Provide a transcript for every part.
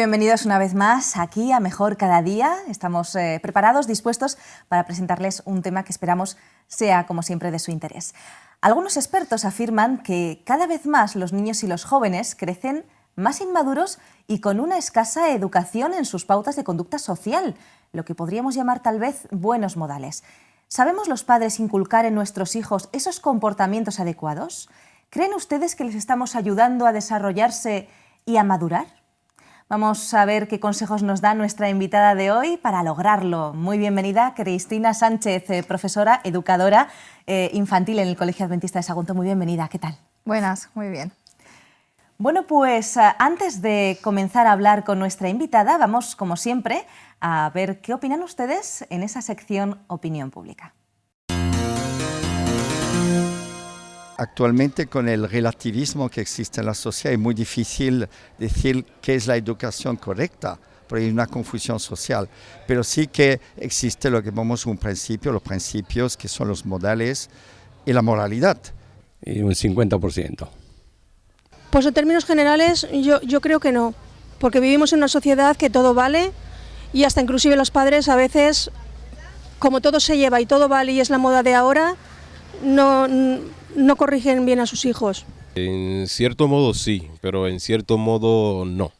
bienvenidos una vez más aquí a Mejor Cada Día. Estamos preparados, dispuestos para presentarles un tema que esperamos sea, como siempre, de su interés. Algunos expertos afirman que cada vez más los niños y los jóvenes crecen más inmaduros y con una escasa educación en sus pautas de conducta social, lo que podríamos llamar tal vez buenos modales. ¿Sabemos los padres inculcar en nuestros hijos esos comportamientos adecuados? ¿Creen ustedes que les estamos ayudando a desarrollarse y a madurar? Vamos a ver qué consejos nos da nuestra invitada de hoy para lograrlo. Muy bienvenida, Cristina Sánchez, profesora, educadora infantil en el Colegio Adventista de Sagunto. Muy bienvenida, ¿qué tal? Buenas, muy bien. Bueno, pues antes de comenzar a hablar con nuestra invitada, vamos, como siempre, a ver qué opinan ustedes en esa sección Opinión Pública. Actualmente, con el relativismo que existe en la sociedad, es muy difícil decir qué es la educación correcta, porque hay una confusión social. Pero sí que existe lo que llamamos un principio, los principios que son los modales y la moralidad. Y un 50%. Pues en términos generales yo creo que no, porque vivimos en una sociedad que todo vale y hasta inclusive los padres a veces, como todo se lleva y todo vale y es la moda de ahora, no corrigen bien a sus hijos. En cierto modo sí, pero en cierto modo no.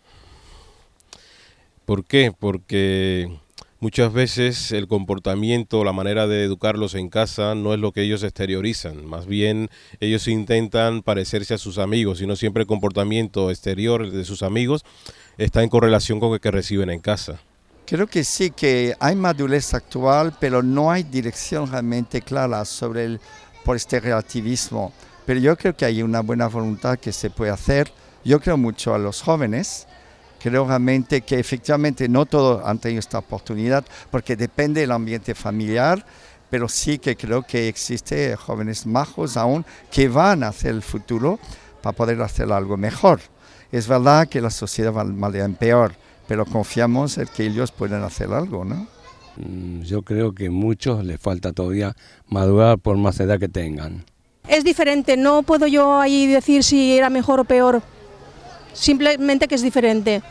¿Por qué? Porque muchas veces el comportamiento, la manera de educarlos en casa no es lo que ellos exteriorizan. Más bien ellos intentan parecerse a sus amigos y no siempre el comportamiento exterior de sus amigos está en correlación con el que reciben en casa. Creo que sí, que hay madurez actual, pero no hay dirección realmente clara por este relativismo. Pero yo creo que hay una buena voluntad que se puede hacer. Yo creo mucho a los jóvenes. Creo realmente que efectivamente no todos han tenido esta oportunidad porque depende del ambiente familiar, pero sí que creo que existe jóvenes majos aún que van a hacer el futuro para poder hacer algo mejor. Es verdad que la sociedad va en peor, pero confiamos en que ellos pueden hacer algo, ¿no? Yo creo que a muchos les falta todavía madurar por más edad que tengan. Es diferente, no puedo yo ahí decir si era mejor o peor, simplemente que es diferente.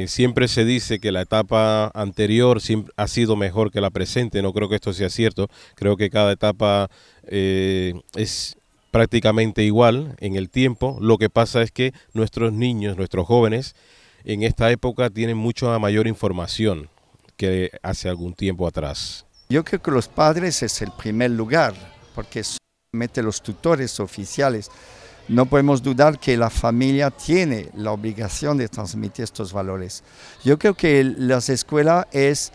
Siempre se dice que la etapa anterior ha sido mejor que la presente. No creo que esto sea cierto. Creo que cada etapa es prácticamente igual en el tiempo. Lo que pasa es que nuestros niños, nuestros jóvenes, en esta época tienen mucha mayor información que hace algún tiempo atrás. Yo creo que los padres es el primer lugar, porque solamente los tutores oficiales. No podemos dudar que la familia tiene la obligación de transmitir estos valores. Yo creo que las escuelas es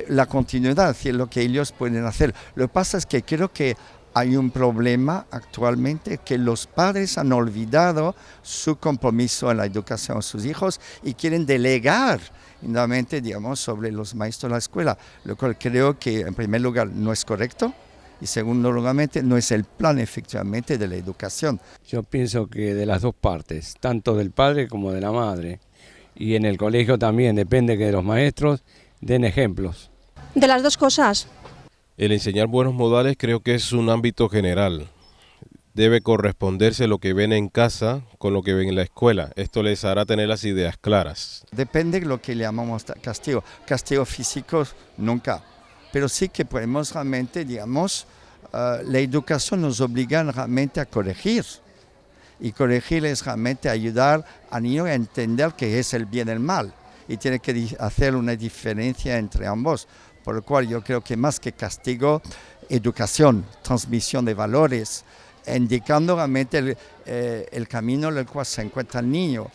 la continuidad, es lo que ellos pueden hacer. Lo que pasa es que creo que hay un problema actualmente que los padres han olvidado su compromiso en la educación de sus hijos y quieren delegar nuevamente, digamos, sobre los maestros de la escuela, lo cual creo que en primer lugar no es correcto. Y segundo lugar, no es el plan efectivamente de la educación. Yo pienso que de las dos partes, tanto del padre como de la madre. Y en el colegio también depende que los maestros den ejemplos. De las dos cosas. El enseñar buenos modales creo que es un ámbito general. Debe corresponderse lo que ven en casa con lo que ven en la escuela. Esto les hará tener las ideas claras. Depende de lo que le llamamos castigo. Castigo físico nunca. Pero sí que podemos realmente, digamos, la educación nos obliga realmente a corregir. Y corregir es realmente ayudar al niño a entender qué es el bien y el mal. Y tiene que hacer una diferencia entre ambos. Por lo cual yo creo que más que castigo, educación, transmisión de valores, indicando realmente el camino en el cual se encuentra el niño,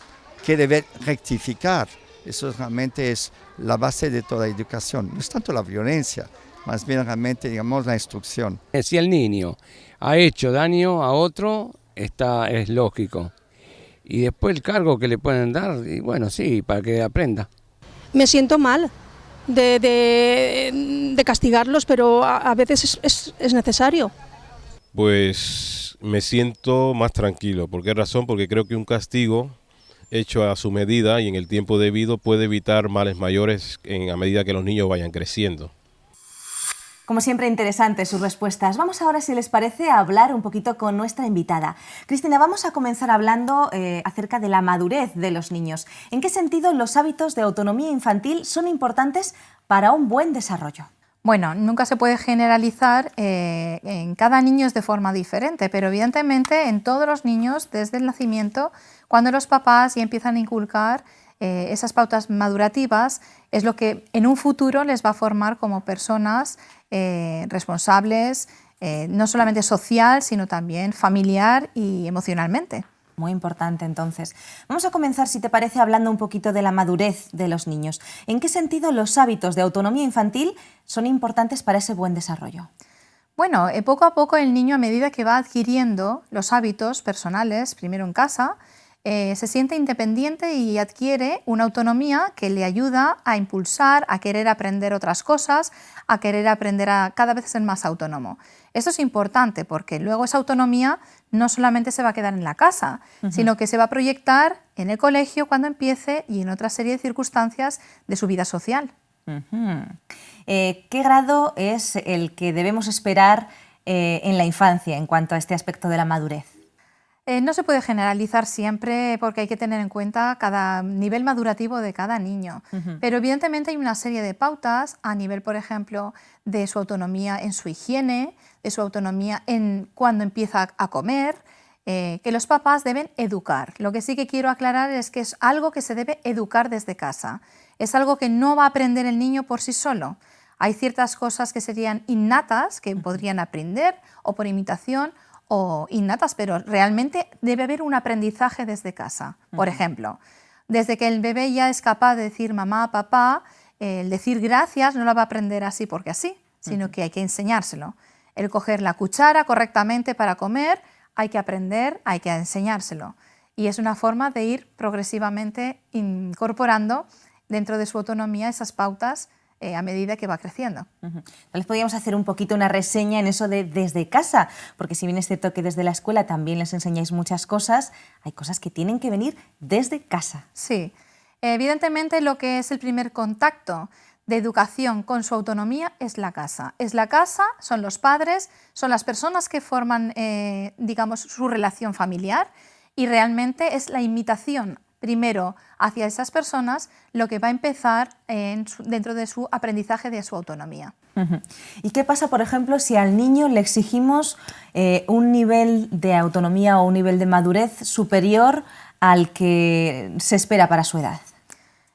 que debe rectificar. Eso realmente es la base de toda educación. No es tanto la violencia, más bien realmente, digamos, la instrucción. Si el niño ha hecho daño a otro, es lógico. Y después el cargo que le pueden dar, y bueno, sí, para que aprenda. Me siento mal de castigarlos, pero a veces es necesario. Pues me siento más tranquilo. ¿Por qué razón? Porque creo que un castigo hecho a su medida y en el tiempo debido puede evitar males mayores a medida que los niños vayan creciendo. Como siempre, interesantes sus respuestas. Vamos ahora, si les parece, a hablar un poquito con nuestra invitada. Cristina, vamos a comenzar hablando acerca de la madurez de los niños. ¿En qué sentido los hábitos de autonomía infantil son importantes para un buen desarrollo? Bueno, nunca se puede generalizar, en cada niño es de forma diferente, pero evidentemente en todos los niños desde el nacimiento, cuando los papás ya empiezan a inculcar esas pautas madurativas, es lo que en un futuro les va a formar como personas responsables, no solamente social, sino también familiar y emocionalmente. Muy importante, entonces. Vamos a comenzar, si te parece, hablando un poquito de la madurez de los niños. ¿En qué sentido los hábitos de autonomía infantil son importantes para ese buen desarrollo? Bueno, poco a poco el niño, a medida que va adquiriendo los hábitos personales, primero en casa, se siente independiente y adquiere una autonomía que le ayuda a impulsar, a querer aprender otras cosas, a querer aprender a cada vez ser más autónomo. Esto es importante porque luego esa autonomía no solamente se va a quedar en la casa, sino que se va a proyectar en el colegio cuando empiece y en otra serie de circunstancias de su vida social. ¿Qué grado es el que debemos esperar en la infancia en cuanto a este aspecto de la madurez? No se puede generalizar siempre porque hay que tener en cuenta cada nivel madurativo de cada niño, pero evidentemente hay una serie de pautas a nivel, por ejemplo, de su autonomía en su higiene, de su autonomía en cuando empieza a comer, que los papás deben educar. Lo que sí que quiero aclarar es que es algo que se debe educar desde casa, es algo que no va a aprender el niño por sí solo. Hay ciertas cosas que serían innatas, que podrían aprender o por imitación, o innatas, pero realmente debe haber un aprendizaje desde casa. Por ejemplo, desde que el bebé ya es capaz de decir mamá, papá, el decir gracias no lo va a aprender así porque así, sino que hay que enseñárselo. El coger la cuchara correctamente para comer, hay que aprender, hay que enseñárselo. Y es una forma de ir progresivamente incorporando dentro de su autonomía esas pautas a medida que va creciendo. Tal vez podríamos hacer un poquito una reseña en eso de desde casa, porque si bien es cierto que desde la escuela también les enseñáis muchas cosas, hay cosas que tienen que venir desde casa. Sí, evidentemente lo que es el primer contacto de educación con su autonomía es la casa. Es la casa, son los padres, son las personas que forman, digamos, su relación familiar y realmente es la imitación primero hacia esas personas lo que va a empezar dentro de su aprendizaje de su autonomía. ¿Y qué pasa, por ejemplo, si al niño le exigimos un nivel de autonomía o un nivel de madurez superior al que se espera para su edad?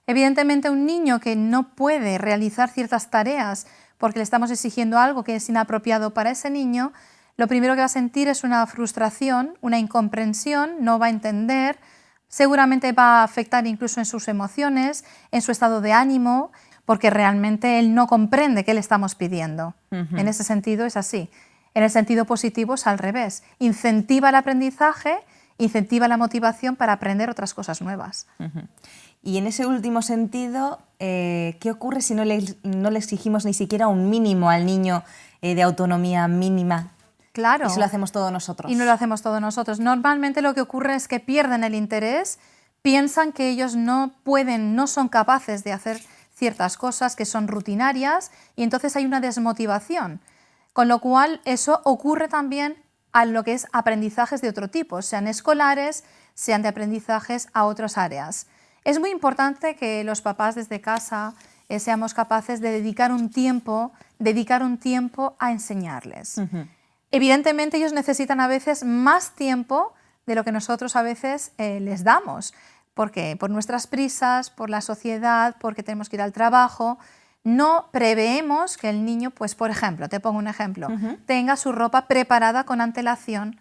Evidentemente, un niño que no puede realizar ciertas tareas porque le estamos exigiendo algo que es inapropiado para ese niño, lo primero que va a sentir es una frustración, una incomprensión, no va a entender. Seguramente va a afectar incluso en sus emociones, en su estado de ánimo, porque realmente él no comprende qué le estamos pidiendo. En ese sentido es así. En el sentido positivo es al revés. Incentiva el aprendizaje, incentiva la motivación para aprender otras cosas nuevas. Y en ese último sentido, ¿qué ocurre si no le exigimos ni siquiera un mínimo al niño de autonomía mínima? Claro. Y eso lo hacemos todos nosotros. Y no lo hacemos todos nosotros. Normalmente lo que ocurre es que pierden el interés, piensan que ellos no pueden, no son capaces de hacer ciertas cosas que son rutinarias y entonces hay una desmotivación. Con lo cual eso ocurre también a lo que es aprendizajes de otro tipo, sean escolares, sean de aprendizajes a otras áreas. Es muy importante que los papás desde casa seamos capaces de dedicar un tiempo a enseñarles. Evidentemente ellos necesitan a veces más tiempo de lo que nosotros a veces les damos, porque por nuestras prisas, por la sociedad, porque tenemos que ir al trabajo, no preveemos que el niño, pues por ejemplo, te pongo un ejemplo, tenga su ropa preparada con antelación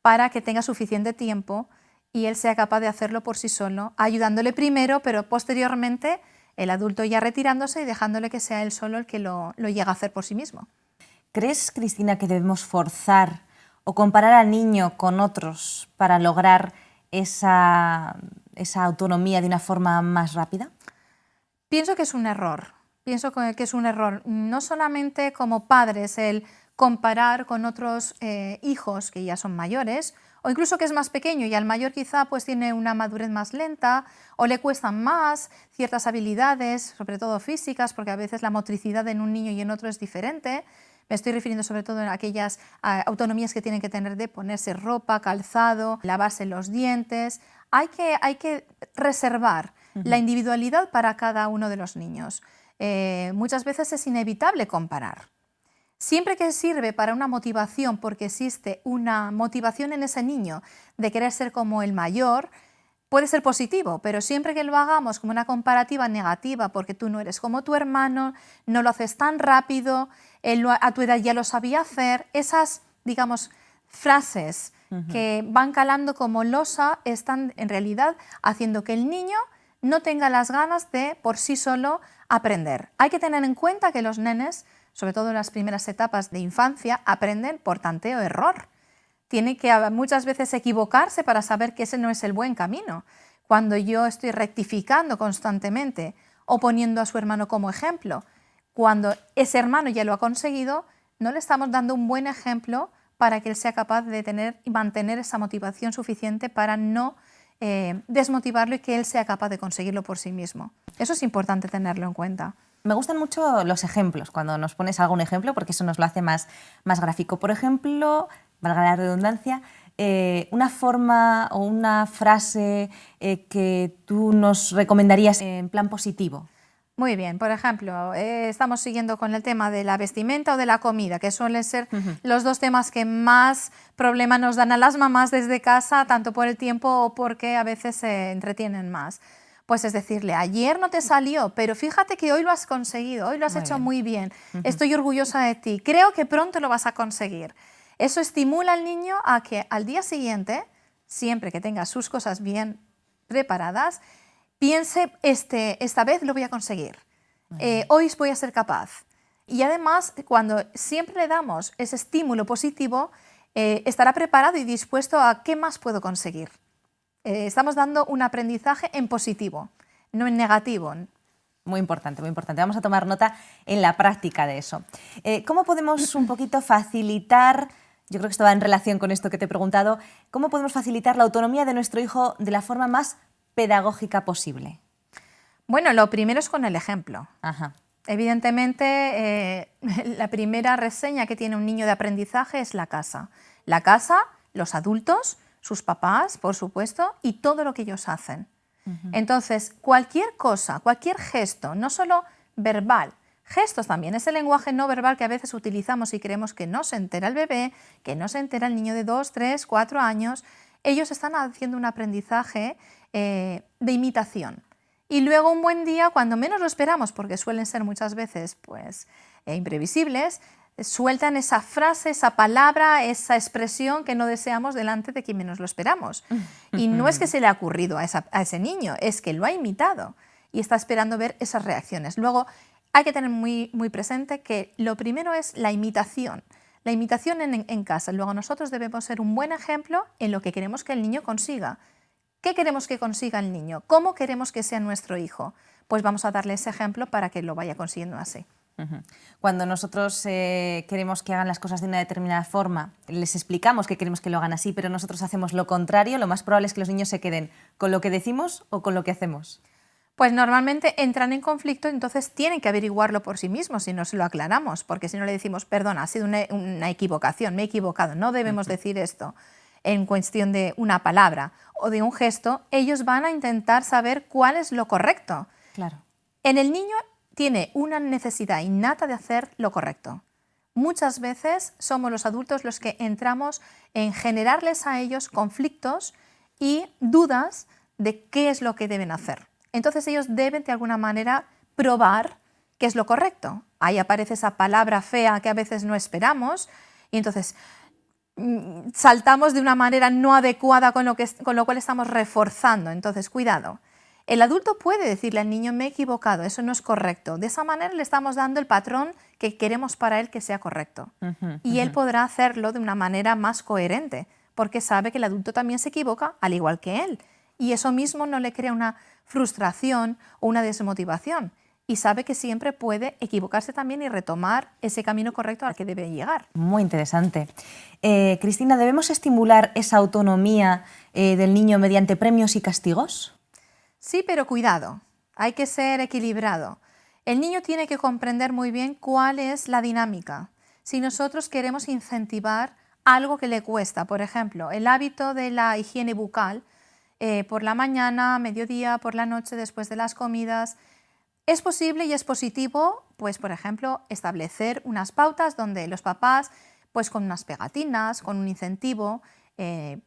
para que tenga suficiente tiempo y él sea capaz de hacerlo por sí solo, ayudándole primero, pero posteriormente el adulto ya retirándose y dejándole que sea él solo el que lo llegue a hacer por sí mismo. ¿Crees, Cristina, que debemos forzar o comparar al niño con otros para lograr esa autonomía de una forma más rápida? Pienso que es un error. Pienso que es un error, no solamente como padres el comparar con otros hijos que ya son mayores o incluso que es más pequeño y al mayor quizá pues tiene una madurez más lenta o le cuestan más ciertas habilidades, sobre todo físicas, porque a veces la motricidad en un niño y en otro es diferente, Me estoy refiriendo sobre todo a aquellas autonomías que tienen que tener de ponerse ropa, calzado, lavarse los dientes. Hay que reservar la individualidad para cada uno de los niños. Muchas veces es inevitable comparar. Siempre que sirve para una motivación, porque existe una motivación en ese niño de querer ser como el mayor, puede ser positivo, pero siempre que lo hagamos como una comparativa negativa, porque tú no eres como tu hermano, no lo haces tan rápido, él a tu edad ya lo sabía hacer, esas, digamos, frases que van calando como losa están en realidad haciendo que el niño no tenga las ganas de por sí solo aprender. Hay que tener en cuenta que los nenes, sobre todo en las primeras etapas de infancia, aprenden por tanteo-error. Tiene que muchas veces equivocarse para saber que ese no es el buen camino. Cuando yo estoy rectificando constantemente o poniendo a su hermano como ejemplo, cuando ese hermano ya lo ha conseguido, no le estamos dando un buen ejemplo para que él sea capaz de tener y mantener esa motivación suficiente para no desmotivarlo y que él sea capaz de conseguirlo por sí mismo. Eso es importante tenerlo en cuenta. Me gustan mucho los ejemplos, cuando nos pones algún ejemplo, porque eso nos lo hace más gráfico. Por ejemplo, valga la redundancia, una forma o una frase que tú nos recomendarías en plan positivo. Muy bien, por ejemplo, estamos siguiendo con el tema de la vestimenta o de la comida, que suelen ser los dos temas que más problema nos dan a las mamás desde casa, tanto por el tiempo o porque a veces se entretienen más. Pues es decirle, ayer no te salió, pero fíjate que hoy lo has conseguido, hoy lo has hecho muy bien, estoy orgullosa de ti, creo que pronto lo vas a conseguir. Eso estimula al niño a que al día siguiente, siempre que tenga sus cosas bien preparadas, piense, esta vez lo voy a conseguir, hoy voy a ser capaz. Y además, cuando siempre le damos ese estímulo positivo, estará preparado y dispuesto a qué más puedo conseguir. Estamos dando un aprendizaje en positivo, no en negativo. Muy importante, muy importante. Vamos a tomar nota en la práctica de eso. ¿Cómo podemos un poquito facilitar, yo creo que esto va en relación con esto que te he preguntado, cómo podemos facilitar la autonomía de nuestro hijo de la forma más pedagógica posible? Bueno, lo primero es con el ejemplo. Ajá. Evidentemente, la primera reseña que tiene un niño de aprendizaje es la casa. La casa, los adultos, sus papás, por supuesto, y todo lo que ellos hacen. Entonces, cualquier cosa, cualquier gesto, no solo verbal, gestos también, ese lenguaje no verbal que a veces utilizamos y creemos que no se entera el bebé, que no se entera el niño de 2, 3, 4 años, ellos están haciendo un aprendizaje de imitación. Y luego un buen día, cuando menos lo esperamos, porque suelen ser muchas veces pues, imprevisibles, sueltan esa frase, esa palabra, esa expresión que no deseamos delante de quien menos lo esperamos. Y no es que se le ha ocurrido a ese niño, es que lo ha imitado y está esperando ver esas reacciones. Luego hay que tener muy presente que lo primero es la imitación en casa. Luego nosotros debemos ser un buen ejemplo en lo que queremos que el niño consiga. ¿Qué queremos que consiga el niño? ¿Cómo queremos que sea nuestro hijo? Pues vamos a darle ese ejemplo para que lo vaya consiguiendo así. Cuando nosotros queremos que hagan las cosas de una determinada forma, les explicamos que queremos que lo hagan así, pero nosotros hacemos lo contrario, lo más probable es que los niños se queden con lo que decimos o con lo que hacemos. Pues normalmente entran en conflicto, entonces tienen que averiguarlo por sí mismos si no se lo aclaramos, porque si no le decimos, perdona, ha sido una equivocación, me he equivocado, no debemos decir esto en cuestión de una palabra o de un gesto, ellos van a intentar saber cuál es lo correcto. Claro. En el niño tiene una necesidad innata de hacer lo correcto. Muchas veces somos los adultos los que entramos en generarles a ellos conflictos y dudas de qué es lo que deben hacer. Entonces ellos deben de alguna manera probar qué es lo correcto. Ahí aparece esa palabra fea que a veces no esperamos y entonces saltamos de una manera no adecuada con lo cual estamos reforzando. Entonces, cuidado. El adulto puede decirle al niño, me he equivocado, eso no es correcto. De esa manera le estamos dando el patrón que queremos para él que sea correcto. Y él podrá hacerlo de una manera más coherente, porque sabe que el adulto también se equivoca, al igual que él. Y eso mismo no le crea una frustración o una desmotivación. Y sabe que siempre puede equivocarse también y retomar ese camino correcto al que debe llegar. Muy interesante. Cristina, ¿debemos estimular esa autonomía del niño mediante premios y castigos? Sí, pero cuidado, hay que ser equilibrado. El niño tiene que comprender muy bien cuál es la dinámica. si nosotros queremos incentivar algo que le cuesta. Por ejemplo, el hábito de la higiene bucal, por la mañana, mediodía, por la noche, después de las comidas. Es posible y es positivo, pues, por ejemplo, establecer unas pautas donde los papás, pues con unas pegatinas, con un incentivo,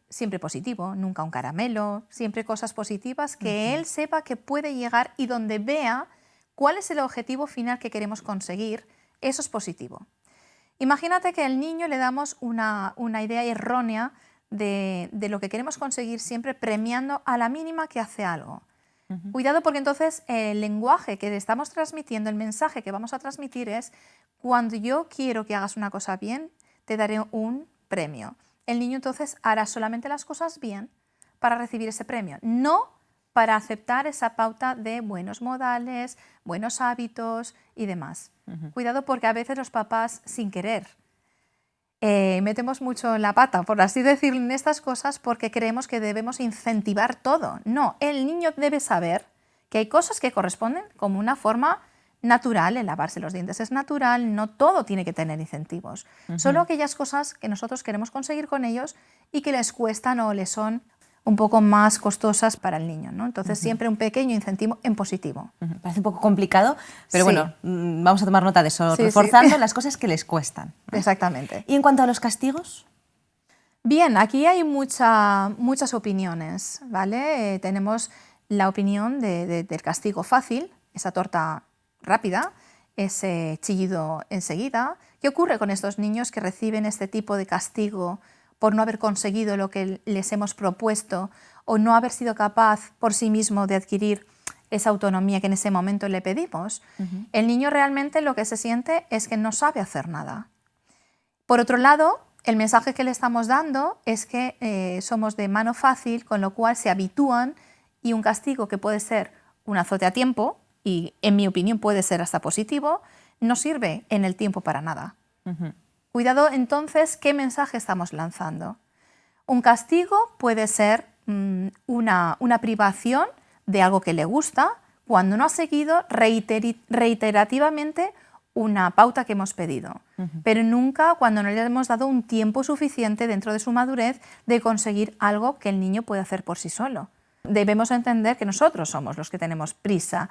siempre positivo, nunca un caramelo, siempre cosas positivas, que él sepa que puede llegar y donde vea cuál es el objetivo final que queremos conseguir, eso es positivo. Imagínate que al niño le damos una idea errónea de lo que queremos conseguir, siempre premiando a la mínima que hace algo. Cuidado, porque entonces el lenguaje que le estamos transmitiendo, el mensaje que vamos a transmitir es: cuando yo quiero que hagas una cosa bien, te daré un premio. El niño entonces hará solamente las cosas bien para recibir ese premio, no para aceptar esa pauta de buenos modales, buenos hábitos y demás. Cuidado, porque a veces los papás, sin querer, metemos mucho la pata, por así decirlo, en estas cosas, porque creemos que debemos incentivar todo. No, el niño debe saber que hay cosas que corresponden como una forma natural. El lavarse los dientes es natural, no todo tiene que tener incentivos. Solo aquellas cosas que nosotros queremos conseguir con ellos y que les cuestan o les son un poco más costosas para el niño, ¿no? Entonces siempre un pequeño incentivo en positivo. Parece un poco complicado, pero Sí. bueno, vamos a tomar nota de eso, Sí, reforzando sí. las cosas que les cuestan, ¿no? Exactamente. Y en cuanto a los castigos, Bien, aquí hay muchas opiniones, ¿vale? Tenemos la opinión del castigo fácil, esa torta rápida, ese chillido enseguida. ¿Qué ocurre con estos niños que reciben este tipo de castigo por no haber conseguido lo que les hemos propuesto o no haber sido capaz por sí mismo de adquirir esa autonomía que en ese momento le pedimos? El niño realmente lo que se siente es que no sabe hacer nada. Por otro lado, el mensaje que le estamos dando es que somos de mano fácil, con lo cual se habitúan, y un castigo que puede ser un azote a tiempo, y en mi opinión puede ser hasta positivo, no sirve en el tiempo para nada. Cuidado entonces, ¿qué mensaje estamos lanzando? Un castigo puede ser una privación de algo que le gusta cuando no ha seguido reiterativamente una pauta que hemos pedido, pero nunca cuando no le hemos dado un tiempo suficiente dentro de su madurez de conseguir algo que el niño puede hacer por sí solo. Debemos entender que nosotros somos los que tenemos prisa,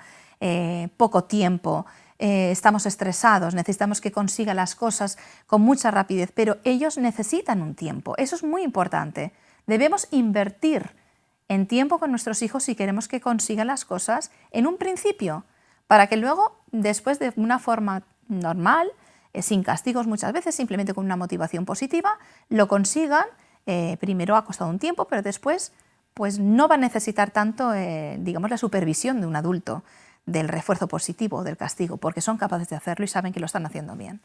poco tiempo, estamos estresados, necesitamos que consiga las cosas con mucha rapidez, pero ellos necesitan un tiempo. Eso es muy importante. Debemos invertir en tiempo con nuestros hijos si queremos que consigan las cosas en un principio, para que luego, después, de una forma normal, sin castigos muchas veces, simplemente con una motivación positiva, lo consigan. Primero ha costado un tiempo, pero después pues no va a necesitar tanto, digamos, la supervisión de un adulto, del refuerzo positivo, del castigo, porque son capaces de hacerlo y saben que lo están haciendo bien.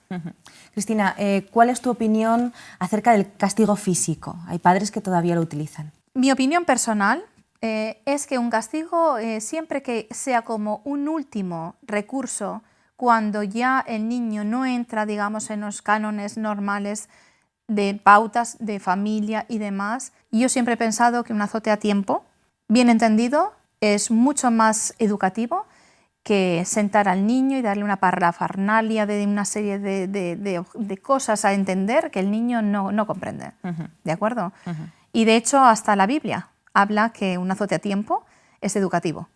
Cristina, ¿cuál es tu opinión acerca del castigo físico? Hay padres que todavía lo utilizan. Mi opinión personal es que un castigo, siempre que sea como un último recurso, cuando ya el niño no entra, digamos, en los cánones normales de pautas de familia y demás, yo siempre he pensado que un azote a tiempo, bien entendido, es mucho más educativo que sentar al niño y darle una parafernalia de una serie de cosas a entender que el niño no comprende. ¿De acuerdo? Y de hecho hasta la Biblia habla que un azote a tiempo es educativo.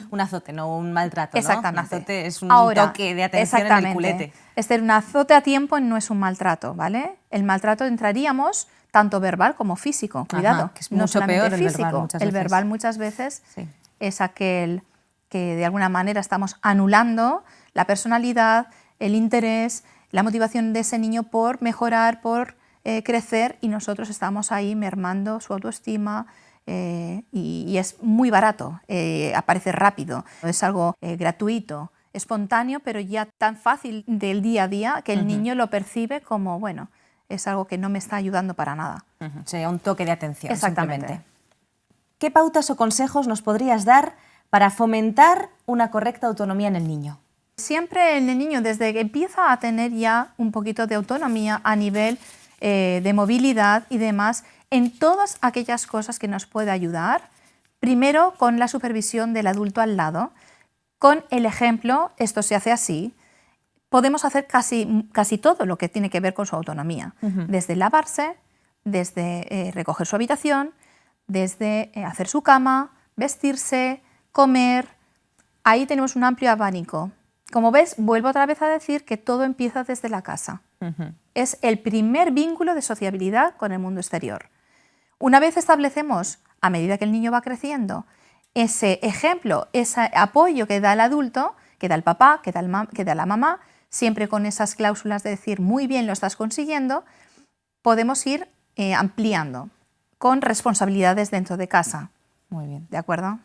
Un azote, no un maltrato, ¿no? Exactamente. Un azote es un Ahora, toque de atención en el culete. Un azote a tiempo no es un maltrato, ¿vale? El maltrato entraríamos tanto verbal como físico. Cuidado, Ajá, que es no mucho solamente peor el físico. verbal muchas El veces. verbal muchas veces Sí. es aquel que de alguna manera estamos anulando la personalidad, el interés, la motivación de ese niño por mejorar, por crecer, y nosotros estamos ahí mermando su autoestima. Y es muy barato, aparece rápido, es algo gratuito, espontáneo, pero ya tan fácil del día a día que el niño lo percibe como, bueno, es algo que no me está ayudando para nada. Sería un toque de atención. Exactamente. Simplemente. ¿Qué pautas o consejos nos podrías dar para fomentar una correcta autonomía en el niño? Siempre el niño, desde que empieza a tener ya un poquito de autonomía a nivel de movilidad y demás, en todas aquellas cosas que nos puede ayudar, primero con la supervisión del adulto al lado, con el ejemplo, esto se hace así, podemos hacer casi todo lo que tiene que ver con su autonomía, desde lavarse, desde recoger su habitación, desde hacer su cama, vestirse, comer. Ahí tenemos un amplio abanico. Como ves, vuelvo otra vez a decir que todo empieza desde la casa. Es el primer vínculo de sociabilidad con el mundo exterior. Una vez establecemos, a medida que el niño va creciendo, ese ejemplo, ese apoyo que da el adulto, que da el papá, que da la mamá, siempre con esas cláusulas de decir muy bien lo estás consiguiendo, podemos ir ampliando con responsabilidades dentro de casa. Muy bien. ¿De acuerdo?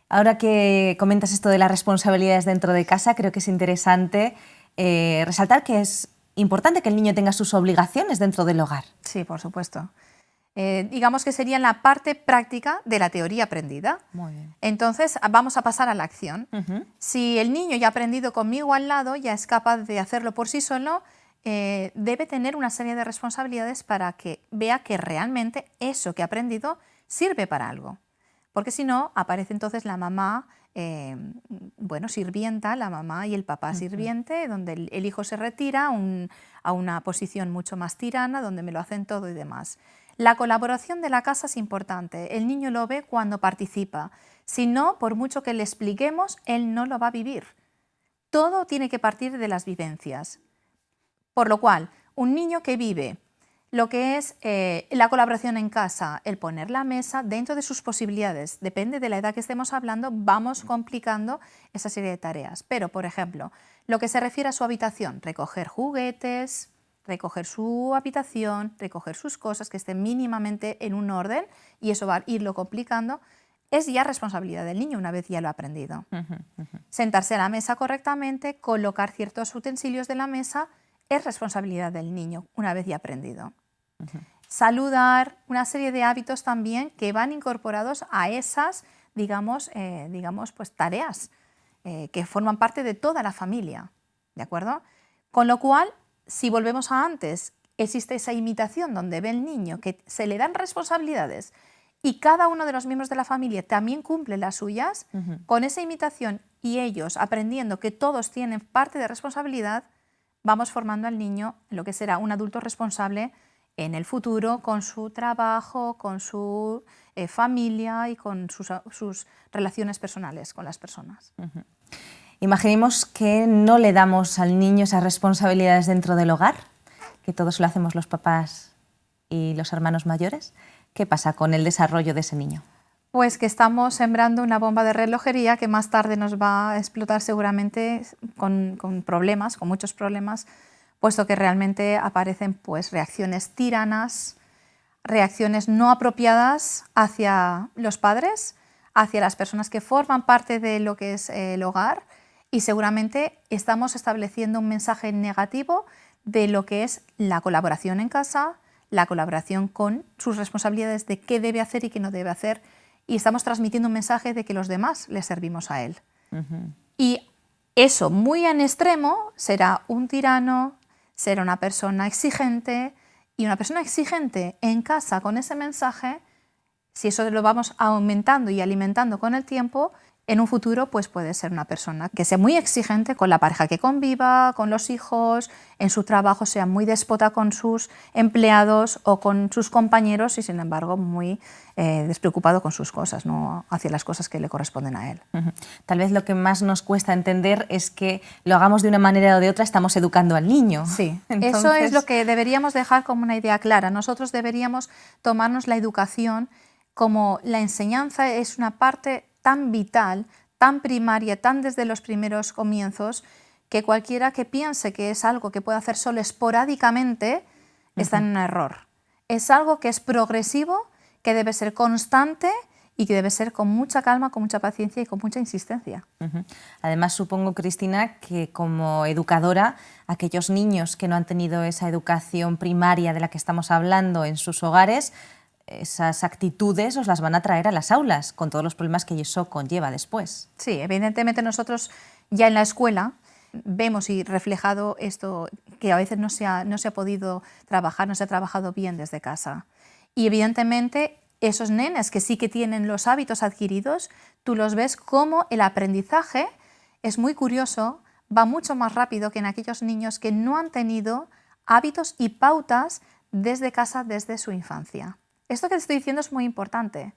Ahora que comentas esto de las responsabilidades dentro de casa, creo que es interesante resaltar que es importante que el niño tenga sus obligaciones dentro del hogar. Sí, por supuesto. Digamos que sería la parte práctica de la teoría aprendida. Muy bien. Entonces, vamos a pasar a la acción. Si el niño ya ha aprendido conmigo al lado, ya es capaz de hacerlo por sí solo, debe tener una serie de responsabilidades para que vea que realmente eso que ha aprendido sirve para algo. Porque si no, aparece entonces la mamá, sirvienta, la mamá y el papá sirviente, donde el hijo se retira a una posición mucho más tirana, donde me lo hacen todo y demás. La colaboración de la casa es importante. El niño lo ve cuando participa. Si no, por mucho que le expliquemos, él no lo va a vivir. Todo tiene que partir de las vivencias. Por lo cual, un niño que vive lo que es la colaboración en casa, el poner la mesa dentro de sus posibilidades, depende de la edad que estemos hablando, vamos complicando esa serie de tareas. Pero, por ejemplo, lo que se refiere a su habitación, recoger juguetes, recoger su habitación, recoger sus cosas que estén mínimamente en un orden, y eso va a irlo complicando, es ya responsabilidad del niño una vez ya lo ha aprendido. Sentarse a la mesa correctamente, colocar ciertos utensilios de la mesa, es responsabilidad del niño una vez ya aprendido. Saludar, una serie de hábitos también que van incorporados a esas, pues, tareas que forman parte de toda la familia, ¿de acuerdo? Con lo cual, si volvemos a antes, existe esa imitación donde ve el niño que se le dan responsabilidades y cada uno de los miembros de la familia también cumple las suyas, con esa imitación y ellos aprendiendo que todos tienen parte de responsabilidad, vamos formando al niño en lo que será un adulto responsable en el futuro con su trabajo, con su familia y con sus relaciones personales con las personas. Imaginemos que no le damos al niño esas responsabilidades dentro del hogar, que todos lo hacemos los papás y los hermanos mayores. ¿Qué pasa con el desarrollo de ese niño? Pues que estamos sembrando una bomba de relojería que más tarde nos va a explotar seguramente con problemas, con muchos problemas, puesto que realmente aparecen pues, reacciones tiranas, reacciones no apropiadas hacia los padres, hacia las personas que forman parte de lo que es el hogar, y seguramente estamos estableciendo un mensaje negativo de lo que es la colaboración en casa, la colaboración con sus responsabilidades de qué debe hacer y qué no debe hacer, y estamos transmitiendo un mensaje de que los demás le servimos a él. Y eso, muy en extremo, será un tirano, será una persona exigente, y una persona exigente en casa con ese mensaje, si eso lo vamos aumentando y alimentando con el tiempo, en un futuro pues puede ser una persona que sea muy exigente con la pareja que conviva, con los hijos, en su trabajo sea muy déspota con sus empleados o con sus compañeros y sin embargo muy despreocupado con sus cosas, no hacia las cosas que le corresponden a él. Tal vez lo que más nos cuesta entender es que lo hagamos de una manera o de otra, estamos educando al niño. Sí, eso es lo que deberíamos dejar como una idea clara. Nosotros deberíamos tomarnos la educación como la enseñanza es una parte tan vital, tan primaria, tan desde los primeros comienzos, que cualquiera que piense que es algo que puede hacer solo esporádicamente está en un error. Es algo que es progresivo, que debe ser constante y que debe ser con mucha calma, con mucha paciencia y con mucha insistencia. Además, supongo, Cristina, que como educadora, aquellos niños que no han tenido esa educación primaria de la que estamos hablando en sus hogares, esas actitudes os las van a traer a las aulas, con todos los problemas que eso conlleva después. Sí, evidentemente nosotros ya en la escuela vemos y reflejado esto que a veces no se ha podido trabajar, no se ha trabajado bien desde casa. Y evidentemente esos nenes que sí que tienen los hábitos adquiridos, tú los ves como el aprendizaje es muy curioso, va mucho más rápido que en aquellos niños que no han tenido hábitos y pautas desde casa, desde su infancia. Esto que te estoy diciendo es muy importante,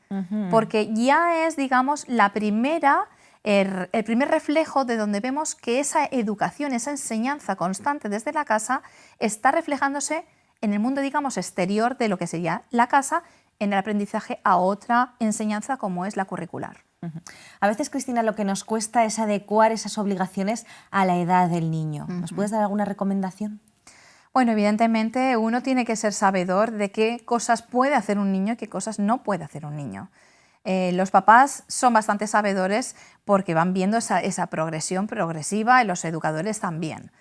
porque ya es, digamos, el primer reflejo de donde vemos que esa educación, esa enseñanza constante desde la casa está reflejándose en el mundo, digamos, exterior de lo que sería la casa, en el aprendizaje a otra enseñanza como es la curricular. A veces, Cristina, lo que nos cuesta es adecuar esas obligaciones a la edad del niño. ¿Nos puedes dar alguna recomendación? Bueno, evidentemente uno tiene que ser sabedor de qué cosas puede hacer un niño y qué cosas no puede hacer un niño. Los papás son bastante sabedores porque van viendo esa progresión progresiva y los educadores también.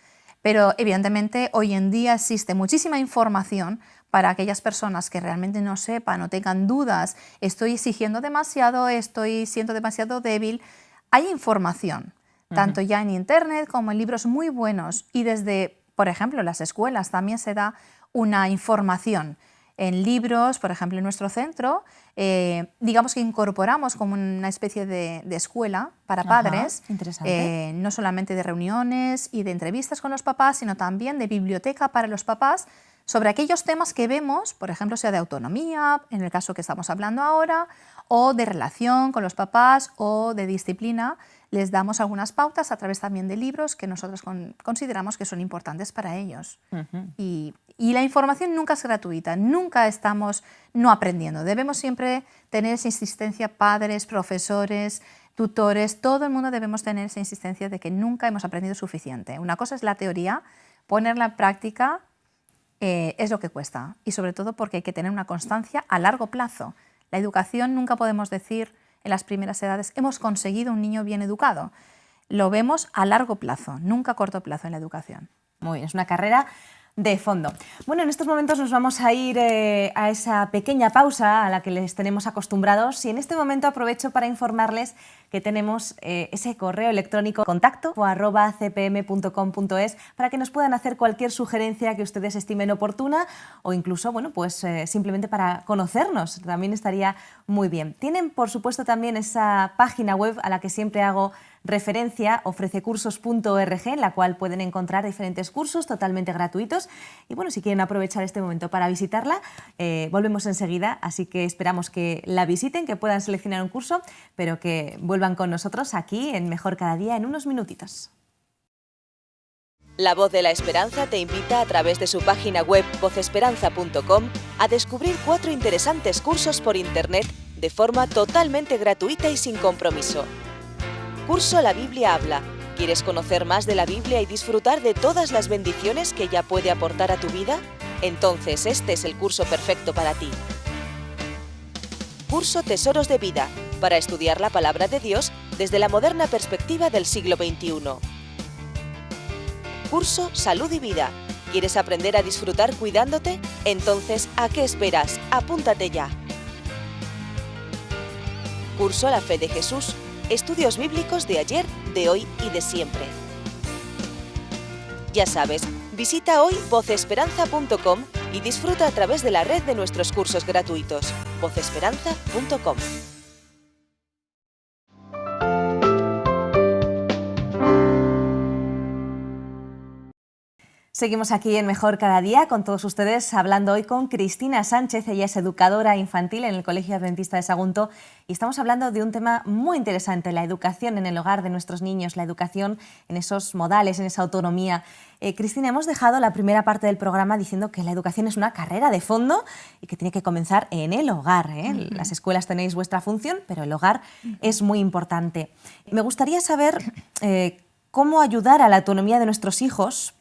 Pero evidentemente hoy en día existe muchísima información para aquellas personas que realmente no sepan o tengan dudas, estoy exigiendo demasiado, estoy siendo demasiado débil. Hay información, tanto ya en internet como en libros muy buenos, y desde, por ejemplo, las escuelas también se da una información. En libros, por ejemplo, en nuestro centro, digamos que incorporamos como una especie de escuela para padres, no solamente de reuniones y de entrevistas con los papás, sino también de biblioteca para los papás, sobre aquellos temas que vemos, por ejemplo, sea de autonomía, en el caso que estamos hablando ahora, o de relación con los papás o de disciplina. Les damos algunas pautas a través también de libros que nosotros consideramos que son importantes para ellos. Y la información nunca es gratuita, nunca estamos no aprendiendo. Debemos siempre tener esa insistencia, padres, profesores, tutores, todo el mundo debemos tener esa insistencia de que nunca hemos aprendido suficiente. Una cosa es la teoría, ponerla en práctica es lo que cuesta, y sobre todo porque hay que tener una constancia a largo plazo. La educación nunca podemos decir en las primeras edades hemos conseguido un niño bien educado. Lo vemos a largo plazo, nunca a corto plazo en la educación. Muy bien, es una carrera de fondo. Bueno, en estos momentos nos vamos a ir a esa pequeña pausa a la que les tenemos acostumbrados, y en este momento aprovecho para informarles que tenemos ese correo electrónico contacto@cpm.com.es para que nos puedan hacer cualquier sugerencia que ustedes estimen oportuna, o incluso, bueno, pues simplemente para conocernos, también estaría muy bien. Tienen, por supuesto, también esa página web a la que siempre hago referencia, ofrececursos.org, en la cual pueden encontrar diferentes cursos totalmente gratuitos. Y bueno, si quieren aprovechar este momento para visitarla, volvemos enseguida, así que esperamos que la visiten, que puedan seleccionar un curso, pero que vuelvan con nosotros aquí en Mejor Cada Día en unos minutitos. La Voz de la Esperanza te invita a través de su página web vozesperanza.com a descubrir 4 interesantes cursos por internet de forma totalmente gratuita y sin compromiso. Curso La Biblia Habla. ¿Quieres conocer más de la Biblia y disfrutar de todas las bendiciones que ella puede aportar a tu vida? Entonces este es el curso perfecto para ti. Curso Tesoros de Vida, para estudiar la palabra de Dios desde la moderna perspectiva del siglo XXI. Curso Salud y Vida. ¿Quieres aprender a disfrutar cuidándote? Entonces, ¿a qué esperas? Apúntate ya. Curso La Fe de Jesús. Estudios bíblicos de ayer, de hoy y de siempre. Ya sabes, visita hoy vozesperanza.com y disfruta a través de la red de nuestros cursos gratuitos. vozesperanza.com. Seguimos aquí en Mejor Cada Día con todos ustedes, hablando hoy con Cristina Sánchez. Ella es educadora infantil en el Colegio Adventista de Sagunto, y estamos hablando de un tema muy interesante: la educación en el hogar de nuestros niños, la educación en esos modales, en esa autonomía. Cristina, hemos dejado la primera parte del programa diciendo que la educación es una carrera de fondo y que tiene que comenzar en el hogar. Las escuelas tenéis vuestra función, pero el hogar es muy importante. Me gustaría saber cómo ayudar a la autonomía de nuestros hijos.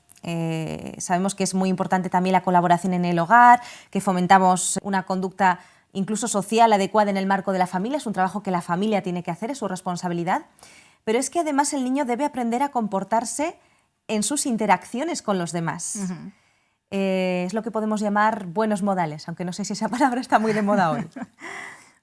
Sabemos que es muy importante también la colaboración en el hogar, que fomentamos una conducta incluso social adecuada en el marco de la familia. Es un trabajo que la familia tiene que hacer, es su responsabilidad. Pero es que además el niño debe aprender a comportarse en sus interacciones con los demás. Es lo que podemos llamar buenos modales, aunque no sé si esa palabra está muy de moda hoy.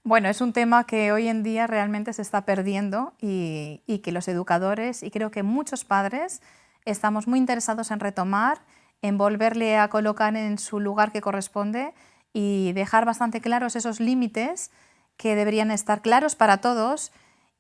Bueno, es un tema que hoy en día realmente se está perdiendo, y que los educadores, y creo que muchos padres, estamos muy interesados en retomar, en volverle a colocar en su lugar que corresponde y dejar bastante claros esos límites que deberían estar claros para todos,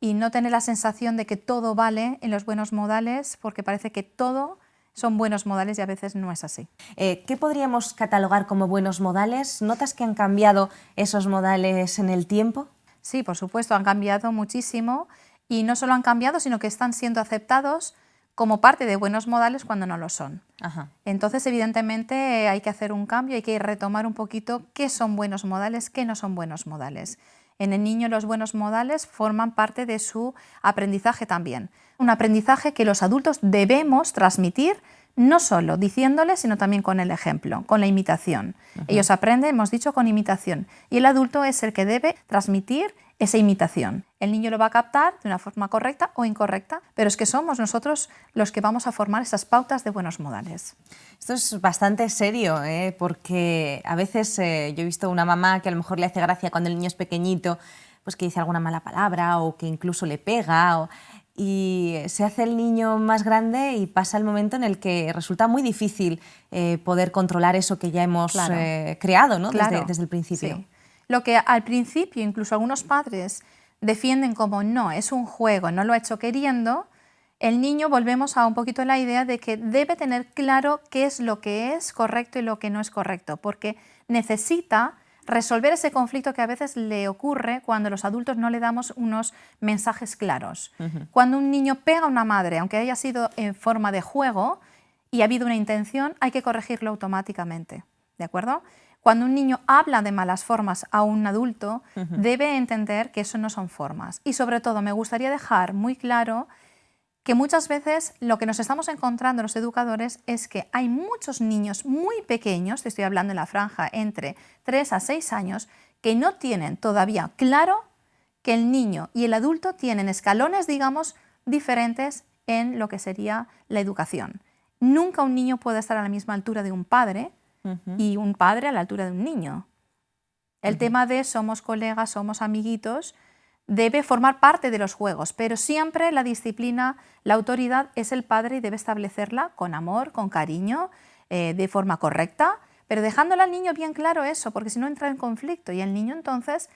y no tener la sensación de que todo vale en los buenos modales, porque parece que todo son buenos modales y a veces no es así. ¿Qué podríamos catalogar como buenos modales? ¿Notas que han cambiado esos modales en el tiempo? Sí, por supuesto, han cambiado muchísimo y no solo han cambiado, sino que están siendo aceptados como parte de buenos modales cuando no lo son. Ajá. Entonces, evidentemente, hay que hacer un cambio, hay que retomar un poquito qué son buenos modales, qué no son buenos modales. En el niño los buenos modales forman parte de su aprendizaje también. Un aprendizaje que los adultos debemos transmitir no solo diciéndole, sino también con el ejemplo, con la imitación. Ellos aprenden, hemos dicho, con imitación. Y el adulto es el que debe transmitir esa imitación. El niño lo va a captar de una forma correcta o incorrecta, pero es que somos nosotros los que vamos a formar esas pautas de buenos modales. Esto es bastante serio, porque a veces yo he visto una mamá que a lo mejor le hace gracia cuando el niño es pequeñito, pues que dice alguna mala palabra o que incluso le pega, y se hace el niño más grande y pasa el momento en el que resulta muy difícil poder controlar eso que ya hemos creado, ¿no? Claro. Desde el principio. Sí. Lo que al principio incluso algunos padres defienden como no, es un juego, no lo ha hecho queriendo, el niño volvemos a un poquito la idea de que debe tener claro qué es lo que es correcto y lo que no es correcto, porque necesita resolver ese conflicto que a veces le ocurre cuando los adultos no le damos unos mensajes claros. Cuando un niño pega a una madre, aunque haya sido en forma de juego y ha habido una intención, hay que corregirlo automáticamente, ¿de acuerdo? Cuando un niño habla de malas formas a un adulto, debe entender que eso no son formas. Y sobre todo me gustaría dejar muy claro que muchas veces lo que nos estamos encontrando los educadores es que hay muchos niños muy pequeños, te estoy hablando en la franja entre 3 a 6 años, que no tienen todavía claro que el niño y el adulto tienen escalones, digamos, diferentes en lo que sería la educación. Nunca un niño puede estar a la misma altura de un padre y un padre a la altura de un niño. El tema de somos colegas, somos amiguitos, debe formar parte de los juegos, pero siempre la disciplina, la autoridad es el padre y debe establecerla con amor, con cariño, de forma correcta, pero dejándole al niño bien claro eso, porque si no entra en conflicto y el niño entonces,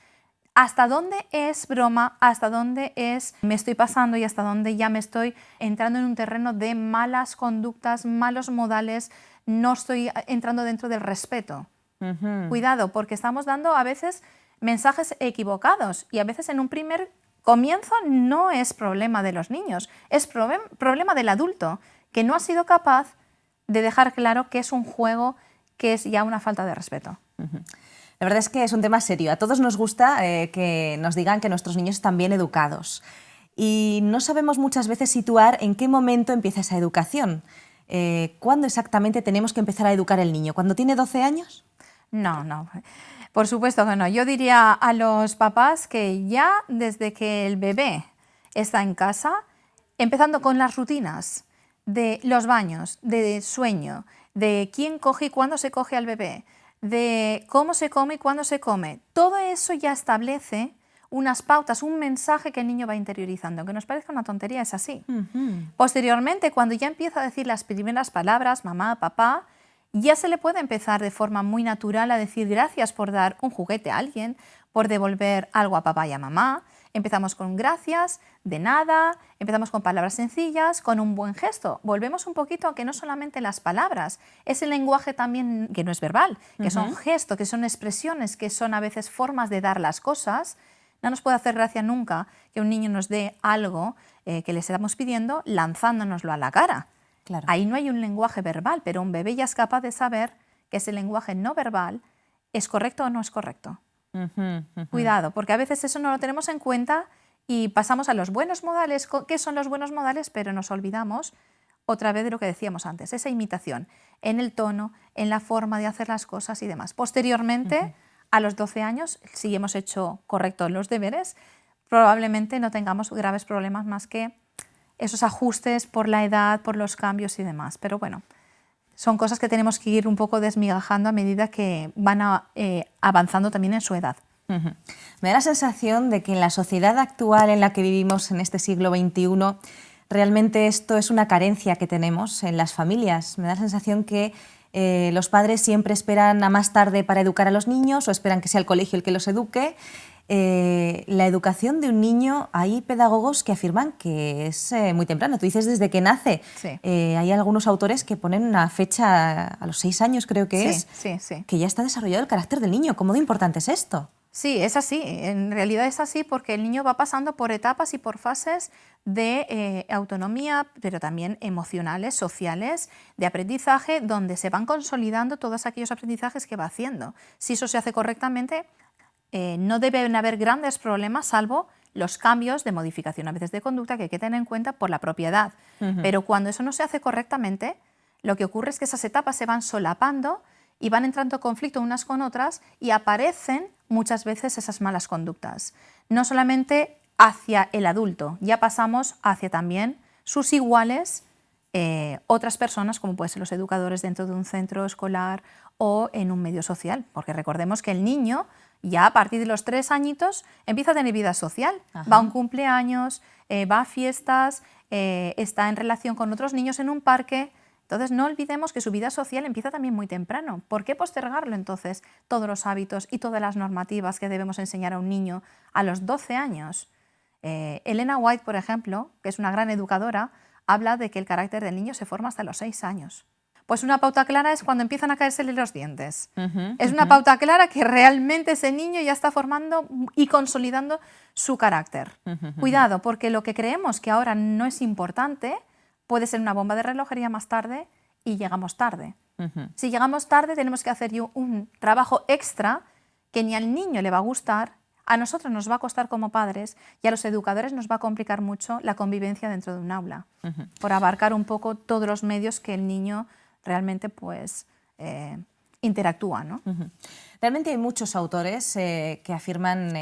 ¿hasta dónde es broma? ¿Hasta dónde es me estoy pasando y hasta dónde ya me estoy entrando en un terreno de malas conductas, malos modales, no estoy entrando dentro del respeto? Cuidado, porque estamos dando a veces mensajes equivocados y a veces en un primer comienzo no es problema de los niños, es problema del adulto, que no ha sido capaz de dejar claro que es un juego, que es ya una falta de respeto. La verdad es que es un tema serio. A todos nos gusta que nos digan que nuestros niños están bien educados y no sabemos muchas veces situar en qué momento empieza esa educación. ¿Cuándo exactamente tenemos que empezar a educar al niño? ¿Cuando tiene 12 años? No. Por supuesto que no. Yo diría a los papás que ya desde que el bebé está en casa, empezando con las rutinas de los baños, de sueño, de quién coge y cuándo se coge al bebé, de cómo se come y cuándo se come, todo eso ya establece unas pautas, un mensaje que el niño va interiorizando. Aunque nos parezca una tontería, es así. Posteriormente, cuando ya empieza a decir las primeras palabras, mamá, papá, ya se le puede empezar de forma muy natural a decir gracias por dar un juguete a alguien, por devolver algo a papá y a mamá. Empezamos con gracias, de nada, empezamos con palabras sencillas, con un buen gesto. Volvemos un poquito a que no solamente las palabras, es el lenguaje también que no es verbal, que son gestos, que son expresiones, que son a veces formas de dar las cosas. No nos puede hacer gracia nunca que un niño nos dé algo que le estamos pidiendo lanzándonoslo a la cara. Claro. Ahí no hay un lenguaje verbal, pero un bebé ya es capaz de saber que ese lenguaje no verbal es correcto o no es correcto. Cuidado, porque a veces eso no lo tenemos en cuenta y pasamos a los buenos modales. ¿Qué son los buenos modales? Pero nos olvidamos otra vez de lo que decíamos antes, esa imitación en el tono, en la forma de hacer las cosas y demás. Posteriormente, a los 12 años, si hemos hecho correctos los deberes, probablemente no tengamos graves problemas más que esos ajustes por la edad, por los cambios y demás. Pero bueno, son cosas que tenemos que ir un poco desmigajando a medida que van avanzando también en su edad. Me da la sensación de que en la sociedad actual en la que vivimos en este siglo XXI, realmente esto es una carencia que tenemos en las familias. Me da la sensación que los padres siempre esperan a más tarde para educar a los niños o esperan que sea el colegio el que los eduque. La educación de un niño, hay pedagogos que afirman que es muy temprano. Tú dices desde que nace. Sí. Hay algunos autores que ponen una fecha a los 6 años, creo que es, Sí. que ya está desarrollado el carácter del niño. ¿Cómo de importante es esto? Sí, es así. En realidad es así porque el niño va pasando por etapas y por fases de autonomía, pero también emocionales, sociales, de aprendizaje, donde se van consolidando todos aquellos aprendizajes que va haciendo. Si eso se hace correctamente, no deben haber grandes problemas, salvo los cambios de modificación a veces de conducta que hay que tener en cuenta por la propia edad. Pero cuando eso no se hace correctamente, lo que ocurre es que esas etapas se van solapando y van entrando en conflicto unas con otras y aparecen muchas veces esas malas conductas. No solamente hacia el adulto, ya pasamos hacia también sus iguales, otras personas, como pueden ser los educadores dentro de un centro escolar o en un medio social, porque recordemos que el niño ya a partir de los 3 añitos empieza a tener vida social. Ajá. Va a un cumpleaños, va a fiestas, está en relación con otros niños en un parque. Entonces no olvidemos que su vida social empieza también muy temprano. ¿Por qué postergarlo entonces todos los hábitos y todas las normativas que debemos enseñar a un niño a los 12 años? Elena White, por ejemplo, que es una gran educadora, habla de que el carácter del niño se forma hasta los 6 años. Pues una pauta clara es cuando empiezan a caérsele los dientes. Es una pauta clara que realmente ese niño ya está formando y consolidando su carácter. Cuidado, porque lo que creemos que ahora no es importante puede ser una bomba de relojería más tarde y llegamos tarde. Si llegamos tarde tenemos que hacer un trabajo extra que ni al niño le va a gustar, a nosotros nos va a costar como padres y a los educadores nos va a complicar mucho la convivencia dentro de un aula, por abarcar un poco todos los medios que el niño realmente pues, interactúa, ¿no? Realmente hay muchos autores que afirman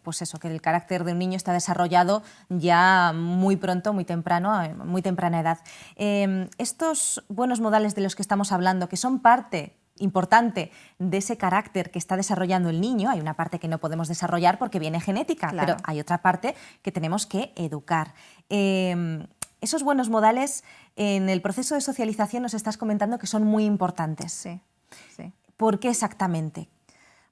pues eso, que el carácter de un niño está desarrollado ya muy pronto, muy temprano, a muy temprana edad. Estos buenos modales de los que estamos hablando, que son parte importante de ese carácter que está desarrollando el niño, hay una parte que no podemos desarrollar porque viene genética, Claro. pero hay otra parte que tenemos que educar. Esos buenos modales en el proceso de socialización nos estás comentando que son muy importantes. Sí, sí. ¿Por qué exactamente?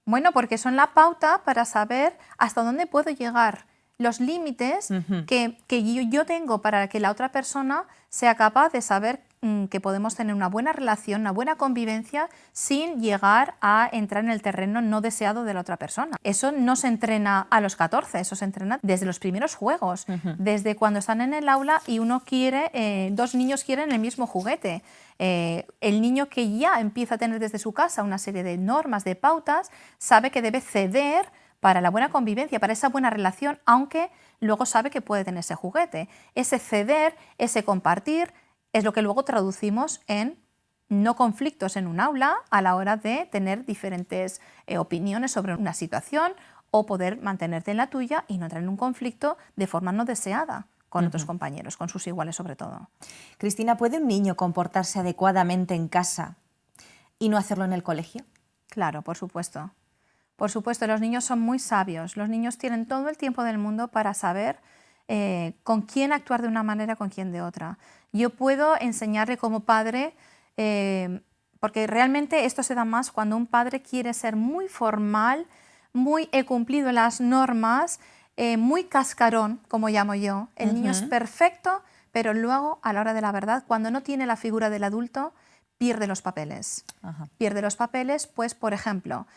Bueno, porque son la pauta para saber hasta dónde puedo llegar, los límites que yo tengo para que la otra persona sea capaz de saber que podemos tener una buena relación, una buena convivencia sin llegar a entrar en el terreno no deseado de la otra persona. Eso no se entrena a los 14, eso se entrena desde los primeros juegos, desde cuando están en el aula y uno quiere, 2 niños quieren el mismo juguete. El niño que ya empieza a tener desde su casa una serie de normas, de pautas, sabe que debe ceder para la buena convivencia, para esa buena relación, aunque luego sabe que puede tener ese juguete. Ese ceder, ese compartir, es lo que luego traducimos en no conflictos en un aula a la hora de tener diferentes opiniones sobre una situación o poder mantenerte en la tuya y no entrar en un conflicto de forma no deseada con otros compañeros, con sus iguales sobre todo. Cristina, ¿puede un niño comportarse adecuadamente en casa y no hacerlo en el colegio? Claro, por supuesto. Por supuesto, los niños son muy sabios. Los niños tienen todo el tiempo del mundo para saber con quién actuar de una manera, con quién de otra. Yo puedo enseñarle como padre, porque realmente esto se da más cuando un padre quiere ser muy formal, muy he cumplido las normas, muy cascarón, como llamo yo. El niño es perfecto, pero luego, a la hora de la verdad, cuando no tiene la figura del adulto, pierde los papeles. Pierde los papeles, pues, por ejemplo,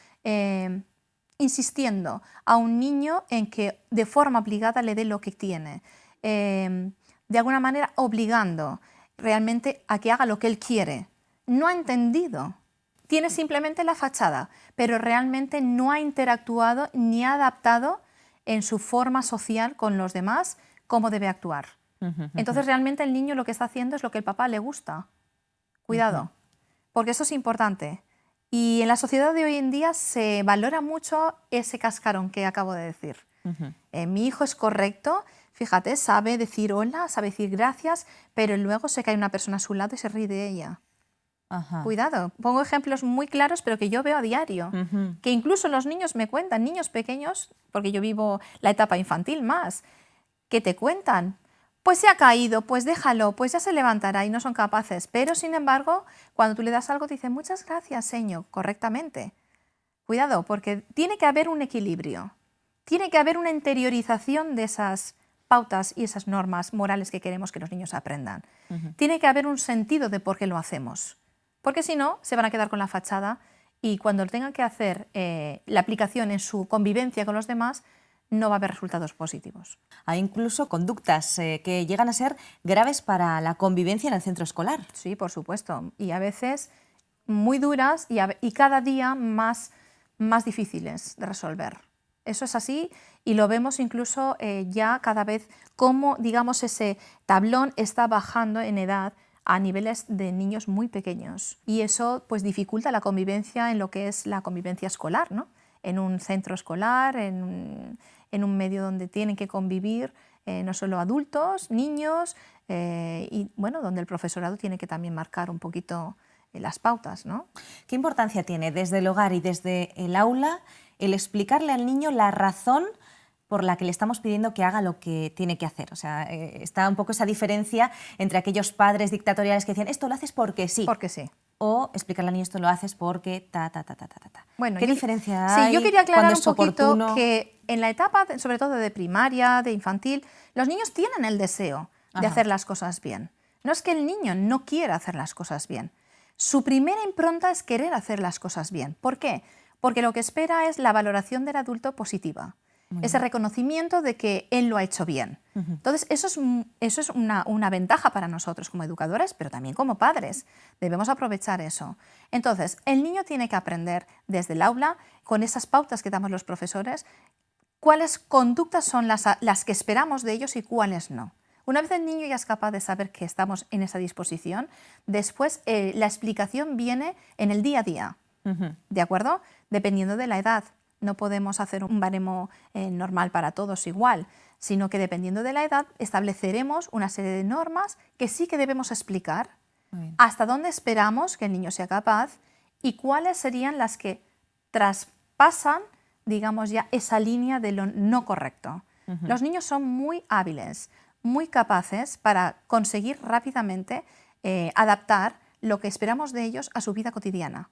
insistiendo a un niño en que de forma obligada le dé lo que tiene, de alguna manera obligando realmente a que haga lo que él quiere. No ha entendido, tiene simplemente la fachada, pero realmente no ha interactuado ni ha adaptado en su forma social con los demás cómo debe actuar. Entonces realmente el niño lo que está haciendo es lo que el papá le gusta. Cuidado, porque eso es importante. Y en la sociedad de hoy en día se valora mucho ese cascarón que acabo de decir. Mi hijo es correcto, fíjate, sabe decir hola, sabe decir gracias, pero luego sé que hay una persona a su lado y se ríe de ella. Cuidado, pongo ejemplos muy claros, pero que yo veo a diario. Que incluso los niños me cuentan, niños pequeños, porque yo vivo la etapa infantil más, que te cuentan. Pues se ha caído, pues déjalo, pues ya se levantará y no son capaces. Pero, sin embargo, cuando tú le das algo, te dicen muchas gracias, señor, correctamente. Cuidado, porque tiene que haber un equilibrio. tiene que haber una interiorización de esas pautas y esas normas morales que queremos que los niños aprendan. Tiene que haber un sentido de por qué lo hacemos, porque si no, se van a quedar con la fachada y cuando tengan que hacer la aplicación en su convivencia con los demás, no va a haber resultados positivos. Hay incluso conductas que llegan a ser graves para la convivencia en el centro escolar. Sí, por supuesto, y a veces muy duras y cada día más difíciles de resolver. Eso es así y lo vemos incluso ya cada vez cómo, digamos, ese tablón está bajando en edad a niveles de niños muy pequeños. Y eso pues dificulta la convivencia en lo que es la convivencia escolar, ¿no? En un centro escolar, en un medio donde tienen que convivir no solo adultos, niños, y bueno, donde el profesorado tiene que también marcar un poquito las pautas, ¿no? ¿Qué importancia tiene desde el hogar y desde el aula el explicarle al niño la razón por la que le estamos pidiendo que haga lo que tiene que hacer? O sea, está un poco esa diferencia entre aquellos padres dictatoriales que decían esto lo haces porque sí. Porque sí. O explicarle al niño esto lo haces porque Bueno, ¿Qué diferencia hay? Sí, yo quería aclarar un poquito oportuno? que en la etapa, sobre todo de primaria, de infantil, los niños tienen el deseo de hacer las cosas bien. No es que el niño no quiera hacer las cosas bien. Su primera impronta es querer hacer las cosas bien. ¿Por qué? Porque lo que espera es la valoración del adulto positiva. Ese reconocimiento de que él lo ha hecho bien. Entonces, eso es una ventaja para nosotros como educadores, pero también como padres. Debemos aprovechar eso. Entonces, el niño tiene que aprender desde el aula, con esas pautas que damos los profesores, cuáles conductas son las que esperamos de ellos y cuáles no. Una vez el niño ya es capaz de saber que estamos en esa disposición, después la explicación viene en el día a día, ¿de acuerdo? Dependiendo de la edad. No podemos hacer un baremo normal para todos igual, sino que dependiendo de la edad estableceremos una serie de normas que sí que debemos explicar hasta dónde esperamos que el niño sea capaz y cuáles serían las que traspasan, digamos ya, esa línea de lo no correcto. Los niños son muy hábiles, muy capaces para conseguir rápidamente adaptar lo que esperamos de ellos a su vida cotidiana.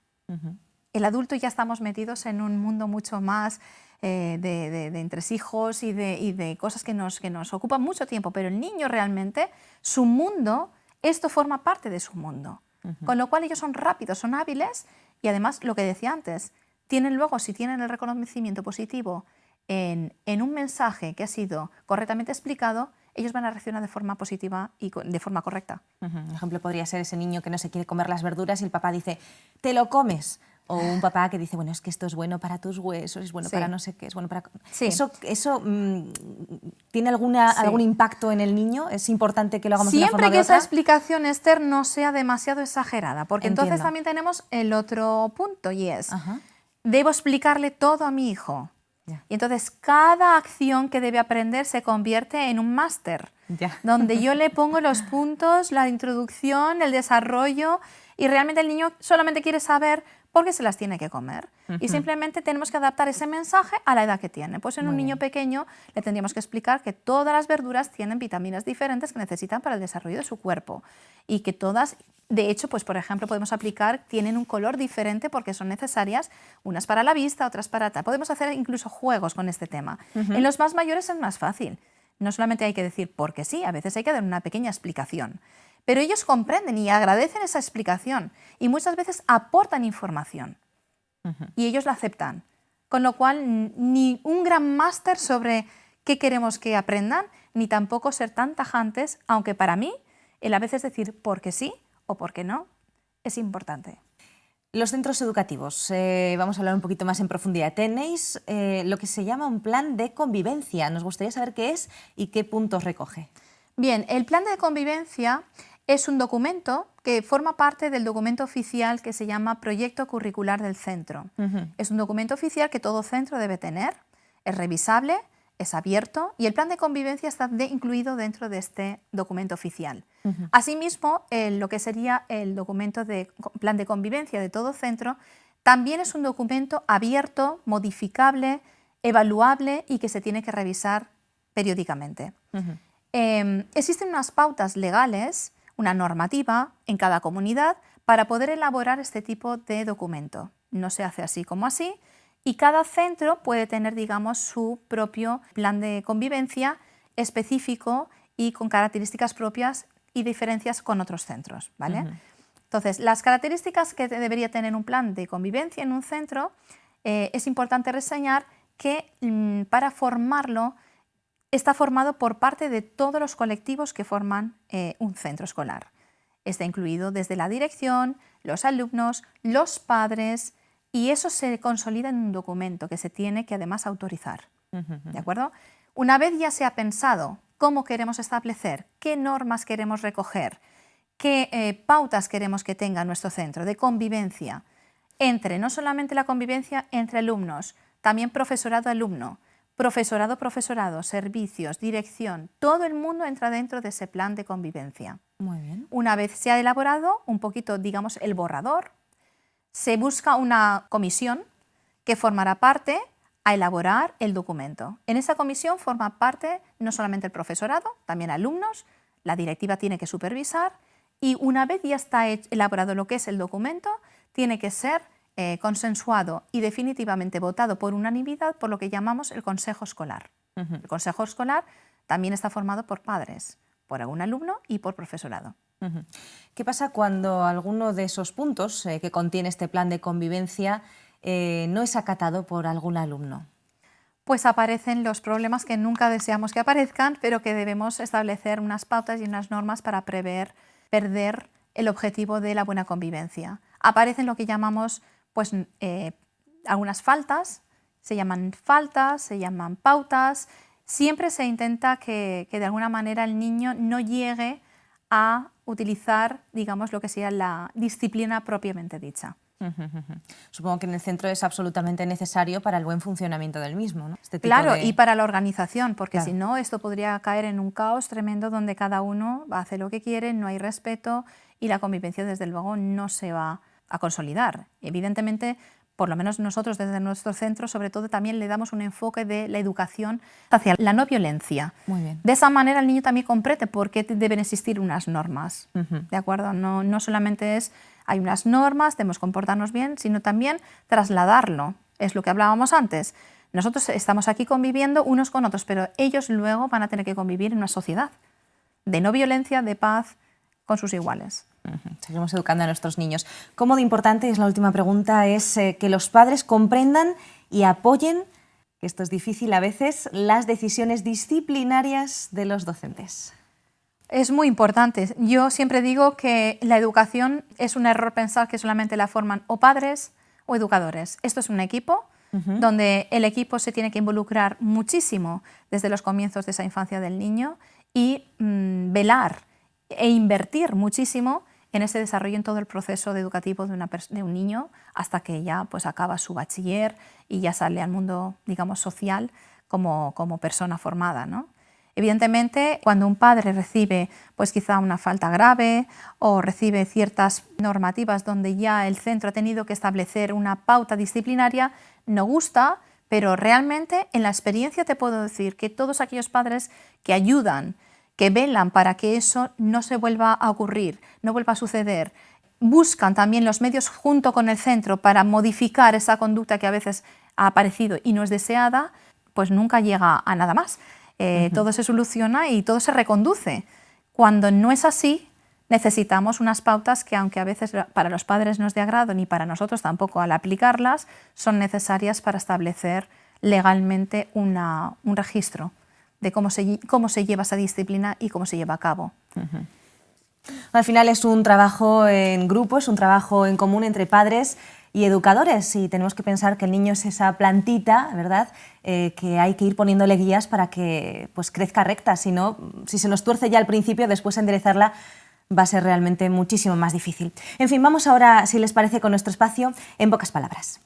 El adulto ya estamos metidos en un mundo mucho más de entresijos y de cosas que nos ocupan mucho tiempo, pero el niño realmente, su mundo, esto forma parte de su mundo. Con lo cual ellos son rápidos, son hábiles y además, lo que decía antes, tienen luego, si tienen el reconocimiento positivo en un mensaje que ha sido correctamente explicado, ellos van a reaccionar de forma positiva y de forma correcta. Un ejemplo podría ser ese niño que no se quiere comer las verduras y el papá dice, te lo comes. O un papá que dice, bueno, es que esto es bueno para tus huesos, es bueno para no sé qué, es bueno para... Sí. ¿Eso tiene algún impacto en el niño? ¿Es importante que lo hagamos de una forma Siempre o de que otra? esa explicación, Esther, no sea demasiado exagerada, porque Entiendo. entonces también tenemos el otro punto y es, debo explicarle todo a mi hijo. Ya. Y entonces cada acción que debe aprender se convierte en un máster, donde yo le pongo los puntos, la introducción, el desarrollo, y realmente el niño solamente quiere saber por qué se las tiene que comer. Y simplemente tenemos que adaptar ese mensaje a la edad que tiene. Pues en un niño pequeño le tendríamos que explicar que todas las verduras tienen vitaminas diferentes que necesitan para el desarrollo de su cuerpo y que todas, de hecho, pues por ejemplo podemos aplicar, tienen un color diferente porque son necesarias, unas para la vista, otras para tal. Podemos hacer incluso juegos con este tema. En los más mayores es más fácil. No solamente hay que decir porque sí, a veces hay que dar una pequeña explicación. Pero ellos comprenden y agradecen esa explicación y muchas veces aportan información y ellos la aceptan. Con lo cual, ni un gran máster sobre qué queremos que aprendan, ni tampoco ser tan tajantes, aunque para mí el a veces decir porque sí o porque no es importante. Los centros educativos, vamos a hablar un poquito más en profundidad. Tenéis lo que se llama un plan de convivencia. Nos gustaría saber qué es y qué puntos recoge. Bien, el plan de convivencia es un documento que forma parte del documento oficial que se llama Proyecto Curricular del Centro. Es un documento oficial que todo centro debe tener, es revisable, es abierto y el plan de convivencia está incluido dentro de este documento oficial. Asimismo, lo que sería el documento de plan de convivencia de todo centro también es un documento abierto, modificable, evaluable y que se tiene que revisar periódicamente. Existen unas pautas legales, una normativa en cada comunidad para poder elaborar este tipo de documento. No se hace así como así Y cada centro puede tener, digamos, su propio plan de convivencia específico y con características propias y diferencias con otros centros, ¿vale? Entonces, las características que debería tener un plan de convivencia en un centro, es importante reseñar que para formarlo está formado por parte de todos los colectivos que forman un centro escolar. Está incluido desde la dirección, los alumnos, los padres, y eso se consolida en un documento que se tiene que además autorizar. ¿De acuerdo? Una vez ya se ha pensado cómo queremos establecer, qué normas queremos recoger, qué pautas queremos que tenga nuestro centro de convivencia, no solamente la convivencia entre alumnos, también profesorado-alumno, profesorado-profesorado, servicios, dirección, todo el mundo entra dentro de ese plan de convivencia. Muy bien. Una vez se ha elaborado un poquito, digamos, el borrador, se busca una comisión que formará parte a elaborar el documento. En esa comisión forma parte no solamente el profesorado, también alumnos, la directiva tiene que supervisar y una vez ya está elaborado lo que es el documento, tiene que ser consensuado y definitivamente votado por unanimidad por lo que llamamos el consejo escolar. El consejo escolar también está formado por padres, por algún alumno y por profesorado. ¿Qué pasa cuando alguno de esos puntos que contiene este plan de convivencia no es acatado por algún alumno? Pues aparecen los problemas que nunca deseamos que aparezcan, pero que debemos establecer unas pautas y unas normas para prever perder el objetivo de la buena convivencia. Aparecen lo que llamamos pues, algunas faltas, se llaman pautas. Siempre se intenta que de alguna manera el niño no llegue a utilizar, digamos, lo que sea la disciplina propiamente dicha. Supongo que en el centro es absolutamente necesario para el buen funcionamiento del mismo, ¿no? Claro, y para la organización, porque si no, esto podría caer en un caos tremendo donde cada uno va a hacer lo que quiere, no hay respeto y la convivencia, desde luego, no se va a consolidar. Evidentemente, por lo menos nosotros desde nuestro centro, sobre todo también le damos un enfoque de la educación hacia la no violencia. Muy bien. De esa manera el niño también comprende por qué deben existir unas normas. ¿De acuerdo? No solamente hay unas normas, debemos comportarnos bien, sino también trasladarlo. Es lo que hablábamos antes. Nosotros estamos aquí conviviendo unos con otros, pero ellos luego van a tener que convivir en una sociedad de no violencia, de paz, con sus iguales. Seguimos educando a nuestros niños. ¿Cómo de importante, es la última pregunta, es que los padres comprendan y apoyen, que esto es difícil a veces, las decisiones disciplinarias de los docentes? Es muy importante. Yo siempre digo que la educación es un error pensar que solamente la forman o padres o educadores. Esto es un equipo donde el equipo se tiene que involucrar muchísimo desde los comienzos de esa infancia del niño y velar e invertir muchísimo en ese desarrollo, en todo el proceso educativo de un niño hasta que ya pues, acaba su bachiller y ya sale al mundo, digamos, social como persona formada, ¿no? Evidentemente, cuando un padre recibe pues quizá una falta grave o recibe ciertas normativas donde ya el centro ha tenido que establecer una pauta disciplinaria, no gusta, pero realmente en la experiencia te puedo decir que todos aquellos padres que ayudan, que velan para que eso no se vuelva a ocurrir, no vuelva a suceder, buscan también los medios junto con el centro para modificar esa conducta que a veces ha aparecido y no es deseada, pues nunca llega a nada más. Todo se soluciona y todo se reconduce. Cuando no es así, necesitamos unas pautas que, aunque a veces para los padres no es de agrado, ni para nosotros tampoco al aplicarlas, son necesarias para establecer legalmente un registro de cómo se lleva esa disciplina y cómo se lleva a cabo. Al final es un trabajo en grupo, es un trabajo en común entre padres y educadores, y tenemos que pensar que el niño es esa plantita, ¿verdad?, que hay que ir poniéndole guías para que pues, crezca recta. Si no, si se nos tuerce ya al principio, después enderezarla va a ser realmente muchísimo más difícil. En fin, vamos ahora, si les parece, con nuestro espacio En Pocas Palabras.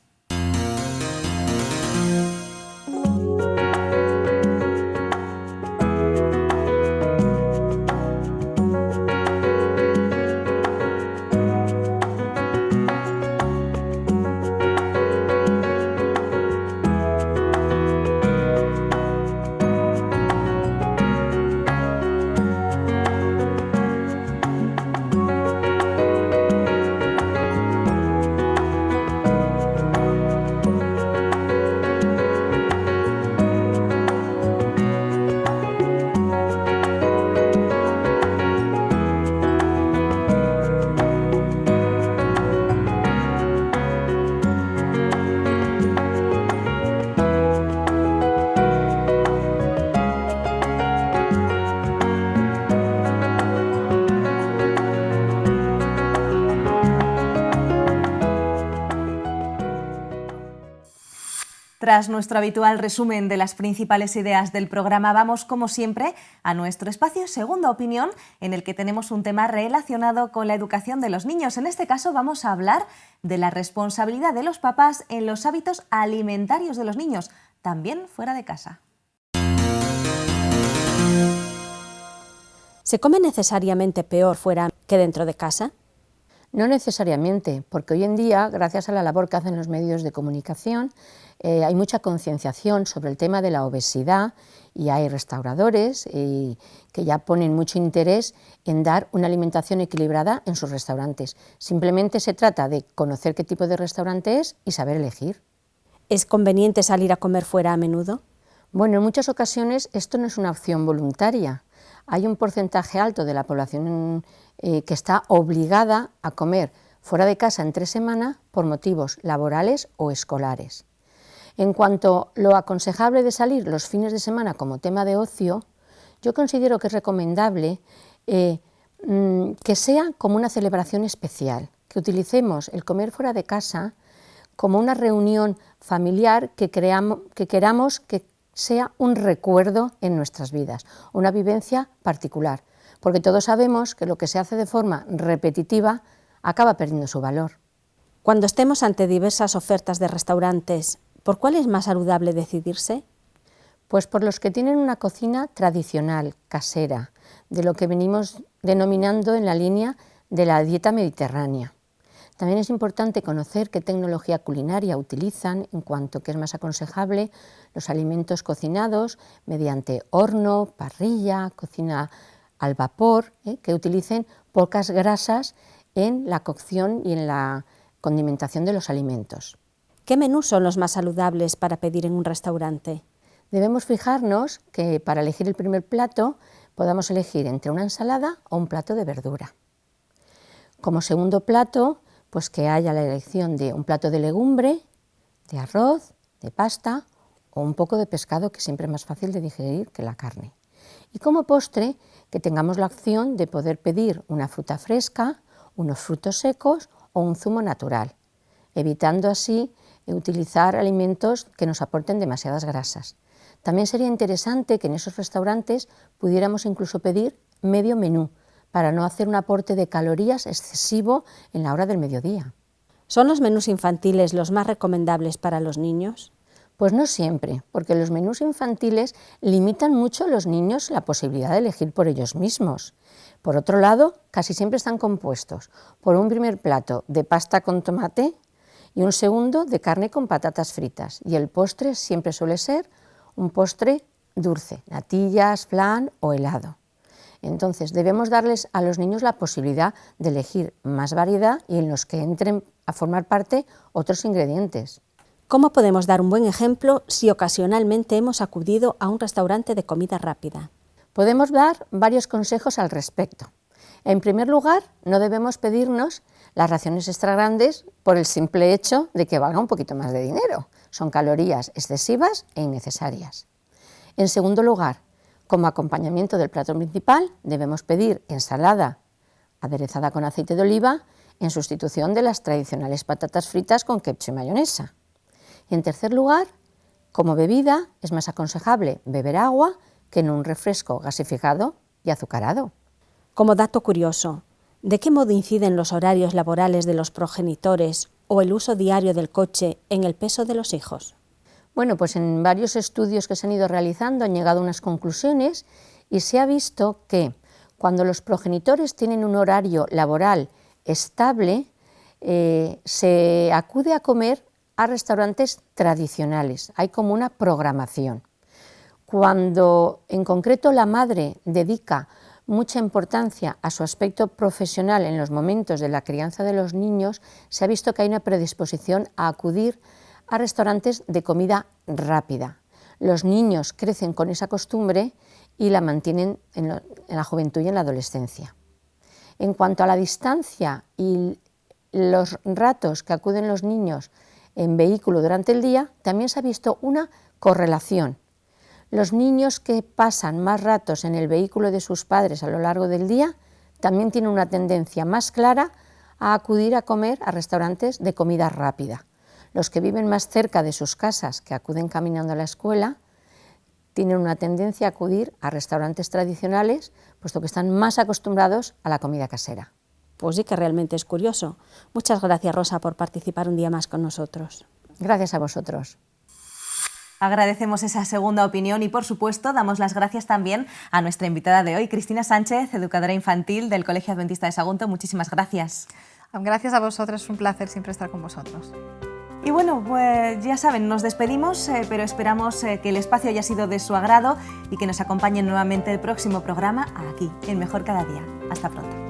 Tras nuestro habitual resumen de las principales ideas del programa, vamos, como siempre, a nuestro espacio Segunda Opinión, en el que tenemos un tema relacionado con la educación de los niños. En este caso vamos a hablar de la responsabilidad de los papás en los hábitos alimentarios de los niños, también fuera de casa. ¿Se come necesariamente peor fuera que dentro de casa? No necesariamente, porque hoy en día, gracias a la labor que hacen los medios de comunicación, hay mucha concienciación sobre el tema de la obesidad y hay restauradores que ya ponen mucho interés en dar una alimentación equilibrada en sus restaurantes. Simplemente se trata de conocer qué tipo de restaurante es y saber elegir. ¿Es conveniente salir a comer fuera a menudo? Bueno, en muchas ocasiones esto no es una opción voluntaria. Hay un porcentaje alto de la población que está obligada a comer fuera de casa entre semana por motivos laborales o escolares. En cuanto a lo aconsejable de salir los fines de semana como tema de ocio, yo considero que es recomendable que sea como una celebración especial, que utilicemos el comer fuera de casa como una reunión familiar que queramos que sea un recuerdo en nuestras vidas, una vivencia particular, porque todos sabemos que lo que se hace de forma repetitiva acaba perdiendo su valor. Cuando estemos ante diversas ofertas de restaurantes, ¿por cuál es más saludable decidirse? Pues por los que tienen una cocina tradicional, casera, de lo que venimos denominando en la línea de la dieta mediterránea. También es importante conocer qué tecnología culinaria utilizan, en cuanto que es más aconsejable los alimentos cocinados mediante horno, parrilla, cocina al vapor, que utilicen pocas grasas en la cocción y en la condimentación de los alimentos. ¿Qué menús son los más saludables para pedir en un restaurante? Debemos fijarnos que para elegir el primer plato podamos elegir entre una ensalada o un plato de verdura. Como segundo plato, pues que haya la elección de un plato de legumbre, de arroz, de pasta o un poco de pescado, que siempre es más fácil de digerir que la carne. Y como postre, que tengamos la opción de poder pedir una fruta fresca, unos frutos secos o un zumo natural, evitando así utilizar alimentos que nos aporten demasiadas grasas. También sería interesante que en esos restaurantes pudiéramos incluso pedir medio menú, para no hacer un aporte de calorías excesivo en la hora del mediodía. ¿Son los menús infantiles los más recomendables para los niños? Pues no siempre, porque los menús infantiles limitan mucho a los niños la posibilidad de elegir por ellos mismos. Por otro lado, casi siempre están compuestos por un primer plato de pasta con tomate y un segundo de carne con patatas fritas, y el postre siempre suele ser un postre dulce, natillas, flan o helado. Entonces debemos darles a los niños la posibilidad de elegir más variedad y en los que entren a formar parte otros ingredientes. ¿Cómo podemos dar un buen ejemplo si ocasionalmente hemos acudido a un restaurante de comida rápida? Podemos dar varios consejos al respecto. En primer lugar, no debemos pedirnos las raciones extra grandes por el simple hecho de que valga un poquito más de dinero. Son calorías excesivas e innecesarias. En segundo lugar, como acompañamiento del plato principal, debemos pedir ensalada aderezada con aceite de oliva en sustitución de las tradicionales patatas fritas con ketchup y mayonesa. Y en tercer lugar, como bebida, es más aconsejable beber agua que en un refresco gasificado y azucarado. Como dato curioso, ¿de qué modo inciden los horarios laborales de los progenitores o el uso diario del coche en el peso de los hijos? Bueno, pues en varios estudios que se han ido realizando han llegado a unas conclusiones y se ha visto que cuando los progenitores tienen un horario laboral estable, se acude a comer a restaurantes tradicionales, hay como una programación. Cuando en concreto la madre dedica mucha importancia a su aspecto profesional en los momentos de la crianza de los niños, se ha visto que hay una predisposición a acudir a restaurantes de comida rápida. Los niños crecen con esa costumbre y la mantienen en la juventud y en la adolescencia. En cuanto a la distancia y los ratos que acuden los niños en vehículo durante el día, también se ha visto una correlación. Los niños que pasan más ratos en el vehículo de sus padres a lo largo del día también tienen una tendencia más clara a acudir a comer a restaurantes de comida rápida. Los que viven más cerca de sus casas, que acuden caminando a la escuela, tienen una tendencia a acudir a restaurantes tradicionales, puesto que están más acostumbrados a la comida casera. Pues sí que realmente es curioso. Muchas gracias, Rosa, por participar un día más con nosotros. Gracias a vosotros. Agradecemos esa segunda opinión y, por supuesto, damos las gracias también a nuestra invitada de hoy, Cristina Sánchez, educadora infantil del Colegio Adventista de Sagunto. Muchísimas gracias. Gracias a vosotros, es un placer siempre estar con vosotros. Y bueno, pues ya saben, nos despedimos, pero esperamos que el espacio haya sido de su agrado y que nos acompañen nuevamente el próximo programa aquí, en Mejor Cada Día. Hasta pronto.